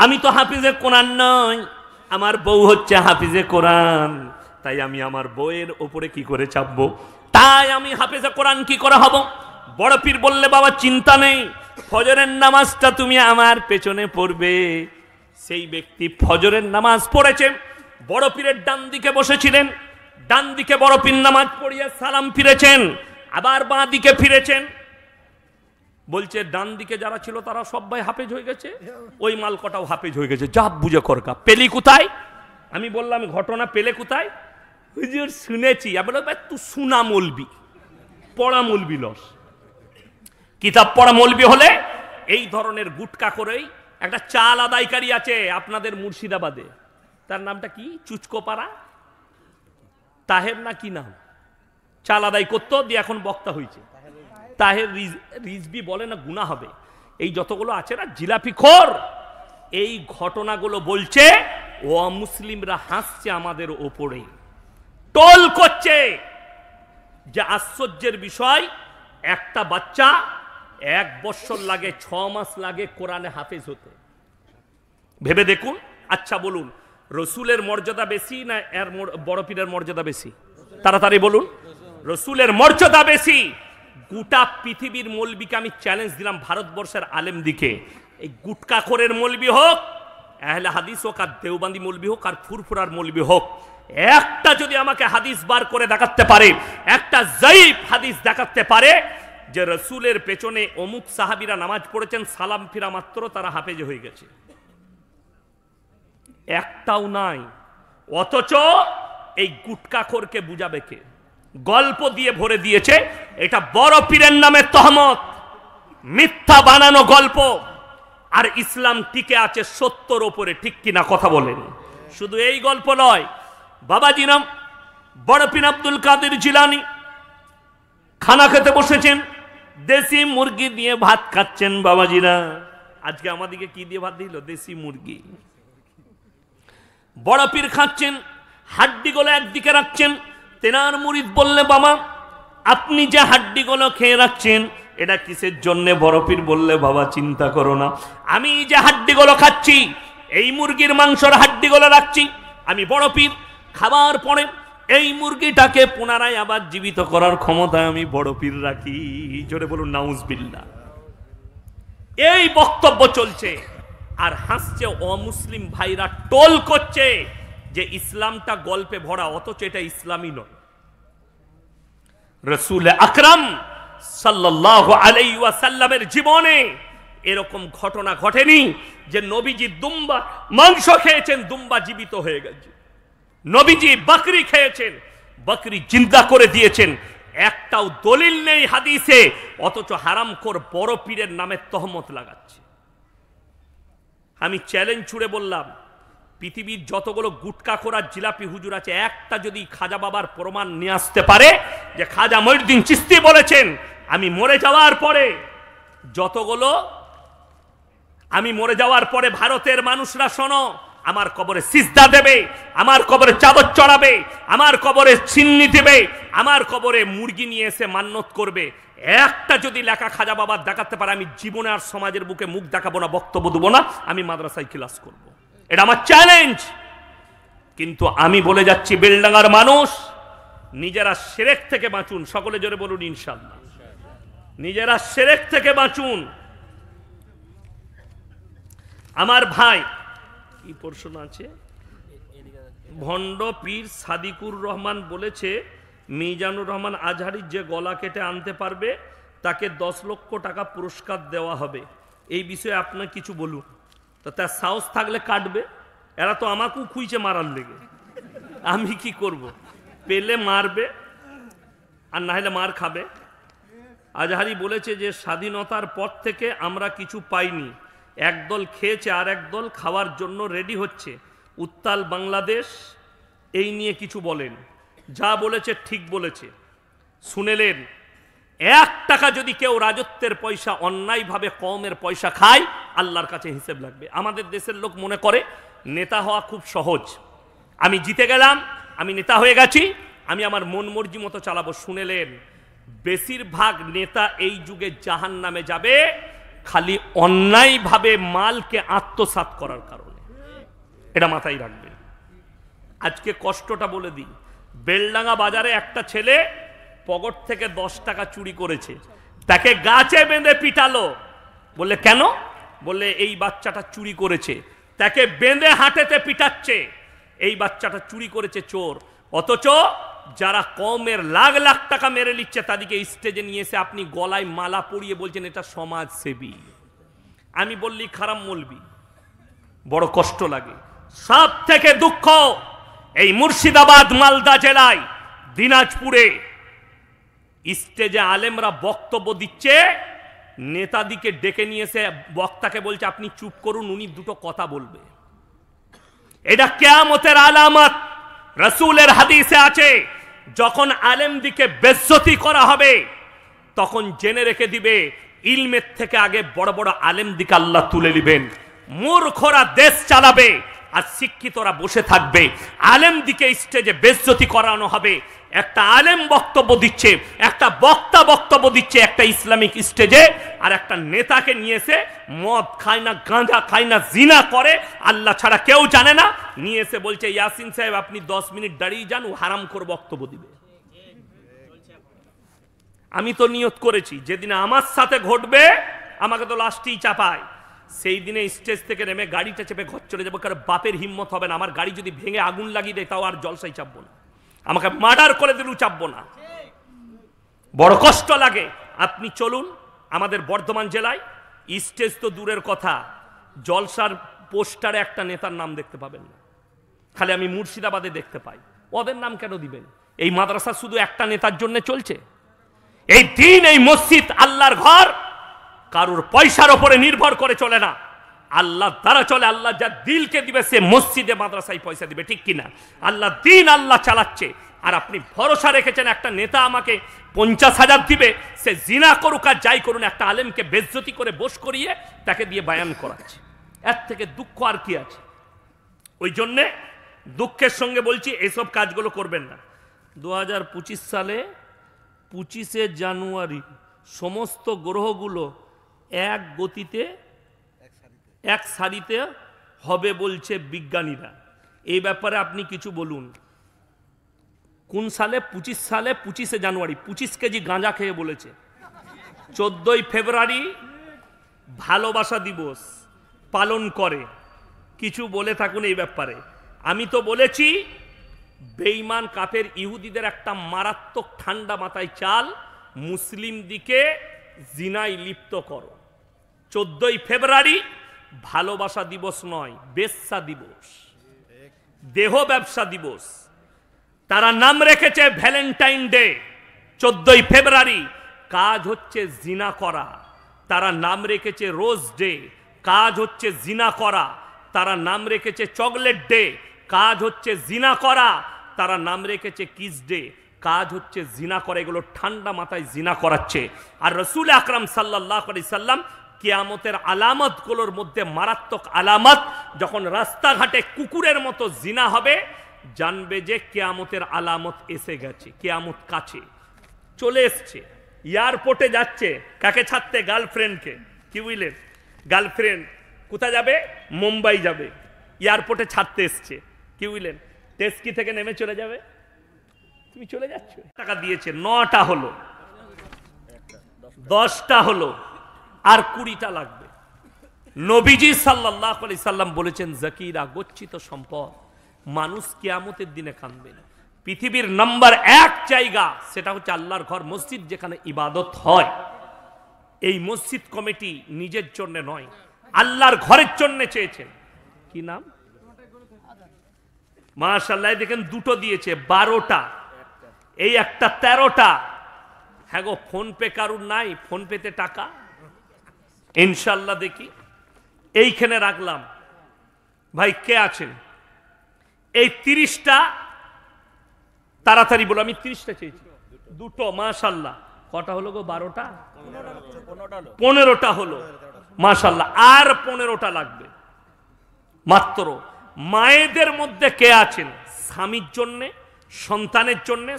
আমি তো হাফিজে কোরআন নই, আমার বউ হচ্ছে হাফিজে কোরআন, তাই আমি আমার বউয়ের ওপরে কি করে চাপবো? তাই আমি হাফিজে কোরআন কি করে হব? বড় পীর বললে, বাবা চিন্তা নেই, ফজরের নামাজটা তুমি আমার পেছনে পড়বে। সেই ব্যক্তি ফজরের নামাজ পড়েছে, বড় পীরের ডান দিকে বসেছিলেন, ডান দিকে বড় পীর নামাজ পড়িয়ে সালাম ফিরেছেন, আবার বাঁ দিকে ফিরেছেন। বলছে ডান দিকে যারা ছিল তারা সবাই হাফেজ হয়ে গেছে, ওই মাল কটাও হাফেজ হয়ে গেছে, যা বুঝে করকা। পেলি কোথায়? আমি বললাম ঘটনা পেলে কোথায়? হুজুর শুনেছি। আমি বললাম তুই শোনা মলবি, পড়া মলবি লস। কিতাব পড়া মলবি হলে এই ধরনের গুটকা করেই। একটা চাল আদায়কারী আছে আপনাদের মুর্শিদাবাদে, তার নামটা কি, চুচকোপাড়া তাহের না কি নাম, চাল আদায় করতো, দিয়ে এখন বক্তা হয়েছে। তাহের রিজবি বলে না, গুনাহ হবে। এই যতগুলো আছে না জিলাপি খোর, এই ঘটনাগুলো বলছে ও মুসলিমরা হাসছে আমাদের ওপরে, টোল করছে। যে আশ্চর্যের বিষয়, একটা বাচ্চা 1 বছর লাগে, 6 মাস লাগে কোরআনে হাফেজ হতে। ভেবে দেখুন। আচ্ছা বলুন, রসুলের মর্যাদা বেশি না এর বড় পীরের মর্যাদা বেশি? তাড়াতাড়ি বলুন। রসুলের মর্যাদা বেশি। গোটা পৃথিবীর মৌলবীকে আমি চ্যালেঞ্জ দিলাম, ভারতবর্ষের আলেম দিকে, এই গুটকাখোরের মৌলবী হোক, আহলে হাদিস হোক, আর দেওবন্দি মৌলবী হোক, আর ফুরফুরার মৌলবী হোক, একটা যদি আমাকে হাদিস বার করে দেখাতে পারে, একটা যায়িফ হাদিস দেখাতে পারে যে রসুলের পেছনে অমুক সাহাবীরা নামাজ পড়েছেন, সালাম ফিরা মাত্র তারা হাফেজ হয়ে গেছে, একটাও নাই। অথচ এই গুটকাখোরকে বুঝাবে কে? গল্প দিয়ে ভরে দিয়েছে। এটা বড় পীরের নামে তহমত, মিথ্যা বানানো গল্প। আর ইসলাম টিকে আছে সত্যর ওপরে, ঠিক কিনা কথা বলেন? শুধু এই গল্প নয়, বাবাজি নাম বড় পীর আব্দুল কাদের জিলানী খানা খেতে বসেছেন, দেশি মুরগি দিয়ে ভাত খাচ্ছেন। বাবাজিরা আজকে আমাদেরকে কি দিয়ে ভাত দিল? দেশি মুরগি। বড় পীর খাচ্ছেন, হাড্ডিগুলো একদিকে রাখছেন। তেনার মুরিদ বললে, বাবা আপনি যে হাড্ডিগুলো খেয়ে রাখছেন এটা কিসের জন্য? বড় পীর বললে, বাবা চিন্তা করো না, আমি যে হাড্ডিগুলো খাচ্ছি, এই মুরগির মাংসর হাড্ডিগুলো রাখছি, আমি বড় পীর খাবার পরে এই মুরগিটাকে পুনরায় আবার জীবিত করার ক্ষমতা আমি বড় পীর রাখি। জোরে বলুন নাউজুবিল্লাহ। এই বক্তব্য চলছে, আর হাসছে অমুসলিম ভাইরা, টোল করছে যে ইসলামটা গল্পে ভরা, অথচ এটা ইসলামই নয়। রাসূল আকরাম সাল্লাল্লাহু আলাইহি ওয়াসাল্লামের জীবনে এরকম ঘটনা ঘটেনি যে নবীজি দুম্বা মাংস খেয়েছেন, দুম্বা জীবিত হয়ে গেছে। নবীজি বকরি খেয়েছেন, বকরি জিন্দা করে দিয়েছেন। একটাও দলিল নেই হাদিসে, অথচ হারামখোর বড় পীরের নামে তহমত লাগাচ্ছে। আমি চ্যালেঞ্জ ছুড়ে বললাম, পৃথিবীর যতগুলো গুটকাখোর আর জিলাপি হুজুর আছে, একটা যদি খাজা বাবার প্রমাণ নিয়ে আসতে পারে যে খাজা মঈনুদ্দিন চিশতি বলেছেন আমি মরে যাওয়ার পরে ভারতের মানুষরা শোনো, আমার কবরে সিজদা দেবে, আমার কবরে চাদর চড়াবে, আমার কবরে ছিন্নি দেবে, আমার কবরে মুরগি নিয়ে এসে মান্নত করবে, একটা যদি লেখা খাজা বাবার দেখাতে পারে, আমি জীবনে আর সমাজের বুকে মুখ দেখাবো না, বক্তব্য দেবো না, আমি মাদ্রাসায় ক্লাস করব। এটা আমার চ্যালেঞ্জ। কিন্তু আমি বলে যাচ্ছি, বেলডাঙ্গার মানুষ, নিজেরা শিরক থেকে বাঁচুন। সকলে জোরে বলুন ইনশাআল্লাহ। নিজেরা শিরক থেকে বাঁচুন। আমার ভাই কি প্রশ্ন আছে? ভণ্ড পীর সাদিকুর রহমান বলেছে মিজানুর রহমান আজহারির যে গলা কেটে আনতে পারবে তাকে 10 লক্ষ টাকা পুরস্কার দেওয়া হবে। এই বিষয়ে আপনার কিছু বলুন। তো তার সাহস থাকলে কাটবে। এরা তো আমাকেও খুঁজছে মারার লেগে, আমি কি করব? পেলে মারবে আর না হলে মার খাবে। আজহারি বলেছে যে স্বাধীনতার পর থেকে আমরা কিছু পাইনি, একদল খেয়েছে আর একদল খাওয়ার জন্য রেডি হচ্ছে। উত্তাল বাংলাদেশ এই নিয়ে কিছু বলেন, যা বলেছে ঠিক বলেছে, শুনেলেন। 1 টাকা যদি কেউ রাজত্বের পয়সা অন্যায়ভাবে কওমের পয়সা খায়, আল্লাহর কাছে হিসেব লাগবে। আমাদের দেশের লোক মনে করে নেতা হওয়া খুব সহজ, আমি জিতে গেলাম, আমি নেতা হয়ে গেছি, আমি আমার মন মর্জি মতো চালাবো। শুনেলেন, বেশিরভাগ নেতা এই যুগে জাহান্নামে যাবে খালি অন্যায়ভাবে মালকে আত্মসাৎ করার কারণে। এটা মাথায় রাখবেন। আজকে কষ্টটা বলে দিই, বেলডাঙ্গা বাজারে একটা ছেলে পকেট থেকে 10 টাকা চুরি করেছে, তাকে গাছে বেঁধে পিটালো। বলে কেন? বলে এই বাচ্চাটা চুরি করেছে। তাকে বেঁধে হাঁটেতে পিটাচ্ছে, এই বাচ্চাটা চুরি করেছে, চোর। অথচ যারা কওমের লাখ লাখ টাকা মেরে নিচ্ছে তাদেরকে স্টেজে নিয়ে এসে আপনি গলায় মালা পরিয়ে বলছেন এটা সমাজসেবী। আমি বললি খারাপ মলবি, বড় কষ্ট লাগে। সব থেকে দুঃখ, এই মুর্শিদাবাদ মালদা জেলায় দিনাজপুরে স্টেজে আলেমরা বক্তব্য দিচ্ছে, নেতাদিকে ডেকে নিয়ে এসে বক্তাকে বলছে আপনি চুপ করুন, উনি দুটো কথা বলবে। এটা কিয়ামতের আলামত। রাসূলের হাদিসে আছে, যখন আলেমদিকে বেজ্জতি করা হবে তখন জেনে রেখে দিবে ইলমের থেকে আগে বড় বড় আলেমদিকে আল্লাহ তুলে নেবেন। মূর্খরা দেশ চালাবে আর শিক্ষিতরা বসে থাকবে। আলেমদিকে স্টেজে বেজ্জতি করানো হবে। একটা আলেম বক্তব্য দিচ্ছে, একটা বক্তা বক্তব্য দিচ্ছে একটা ইসলামিক স্টেজে, আর একটা নেতাকে নিয়ে এসে মদ খায় না, গাঁজা খায় না, জিনা করে, আল্লাহ ছাড়া কেউ জানে না, নিয়ে এসে বলছে ইয়াসিন সাহেব আপনি 10 মিনিট দাঁড়িয়ে যান, ও হারাম করে বক্তব্য দিবে। আমি তো নিয়ত করেছি যেদিন আমার সাথে ঘটবে আমাকে তো লাস্টেই চাপায়, সেই দিনে স্টেজ থেকে নেমে গাড়িটা চেপে ঘর চলে যাবো। কারণ বাপের হিম্মত হবে না, আমার গাড়ি যদি ভেঙে আগুন লাগিয়ে দেয় তাও আর জলসাই চাপবো না, আমাকে মার্ডার করে দিলেও চাপবো না। বড় কষ্ট লাগে। আপনি চলুন আমাদের বর্ধমান জেলায়, স্টেজ তো দূরের কথা, জলসার পোস্টারে একটা নেতার নাম দেখতে পাবেন না। খালি আমি মুর্শিদাবাদে দেখতে পাই। ওদের নাম কেন দিবেন? এই মাদ্রাসা শুধু একটা নেতার জন্য চলছে? এই দিন, এই মসজিদ আল্লাহর ঘর কারুর পয়সার উপরে নির্ভর করে চলে না, আল্লাহ দ্বারা চলে। আল্লাহ যা দিলকে দিবে সে মসজিদে মাদ্রাসায় পয়সা দিবে, ঠিক কিনা? আল্লাহ দিন আল্লাহ চালাচ্ছে। আর আপনি ভরসা রেখেছেন একটা নেতা আমাকে 50,000 দিবে, সে জিনা করুক আর যাই করুন, একটা আলেমকে বেজ্জতি করে বস করিয়ে তাকে দিয়ে বয়ান করাচ্ছে। এর থেকে দুঃখ আর কি আছে? ওই জন্যে দুঃখের সঙ্গে বলছি এসব কাজগুলো করবেন না। 2025 সালে 25শে জানুয়ারি সমস্ত গ্রহগুলো এক গতিতে এক সারিতে হবে বলছে বিজ্ঞানীরা। এই ব্যাপারে আপনি কিছু বলুন। কোন সালে? 25 সালে 25শে জানুয়ারি 25 কেজি গাঁজা খেয়ে বলেছে। 14ই ফেব্রুয়ারি ভালোবাসা দিবস পালন করে। কিছু বলে থাকুন এই ব্যাপারে। আমি তো বলেছি বেঈমান কাফের ইহুদিদের একটা মারাত্মক ঠান্ডা মাথায় চাল, মুসলিম দিকে জিনায় লিপ্ত করো। 14ই ফেব্রুয়ারি ভালোবাসা দিবস নয়, বেশ্যা দিবস, দেহ ব্যবসা দিবস। তারা নাম রেখেছে ভ্যালেন্টাইন ডে। 14ই ফেব্রুয়ারি কাজ হচ্ছে জিনা করা। তারা নাম রেখেছে রোজ ডে, কাজ হচ্ছে জিনা করা। তারা নাম রেখেছে চকলেট ডে, কাজ হচ্ছে জিনা করা। তারা নাম রেখেছে কিস ডে, কাজ হচ্ছে জিনা করা। এগুলো ঠান্ডা মাথায় জিনা করাচ্ছে। আর রাসূল আকরাম সাল্লাল্লাহু আলাইহি সাল্লাম কিয়ামতের আলামতগুলোর মধ্যে মারাত্মক আলামত, যখন রাস্তাঘাটে কুকুরের মতো জিনা হবে জানবে যে কিয়ামতের আলামত এসে গেছে, কিয়ামত কাছে চলে এসছে। এয়ারপোর্টে যাচ্ছে, কাকে ছাড়তে? গার্লফ্রেন্ডকে। কি বুঝলেন? গার্লফ্রেন্ড কোথায় যাবে? মুম্বাই যাবে। এয়ারপোর্টে ছাড়তে এসছে। কি বুঝলেন? টেস্কি থেকে নেমে চলে যাবে। তুমি চলে যাচ্ছ। টাকা দিয়েছে, 9টা হলো, 10টা হলো, আর 20টা লাগবে। নবীজি সাল্লাল্লাহু আলাইহি সাল্লাম বলেছেন জাকিরা, গচ্ছিত সম্পদ। মানুষ কিয়ামতের দিনে কাঁদবে না। পৃথিবীর নাম্বার 1 জায়গা সেটা হচ্ছে আল্লাহর ঘর, মসজিদ, যেখানে ইবাদত হয়। এই মসজিদ কমিটি নিজের জন্য নয়, আল্লাহর ঘরের জন্য চেয়েছেন। কি নাম? মাশাআল্লাহ, দেখেন দুটো দিয়েছে, 12টা, এই একটা 13টা। হ্যাঁ গো, ফোন পে কারুর নাই? ফোন পেতে টাকা ইনশাল্লাহ দেখি এইখানে রাখলাম। ভাই কে আছেন? এই 30টা তাড়াতাড়ি বলো, আমি 30টা চেয়েছি, দুটো, মাশাআল্লাহ। কটা হলো গো? 12টা, 15টা হলো, মাশাআল্লাহ। আর 15টা লাগবে মাত্র। মায়েদের মধ্যে কে আছেন স্বামীর জন্যে, সন্তানের জন্যে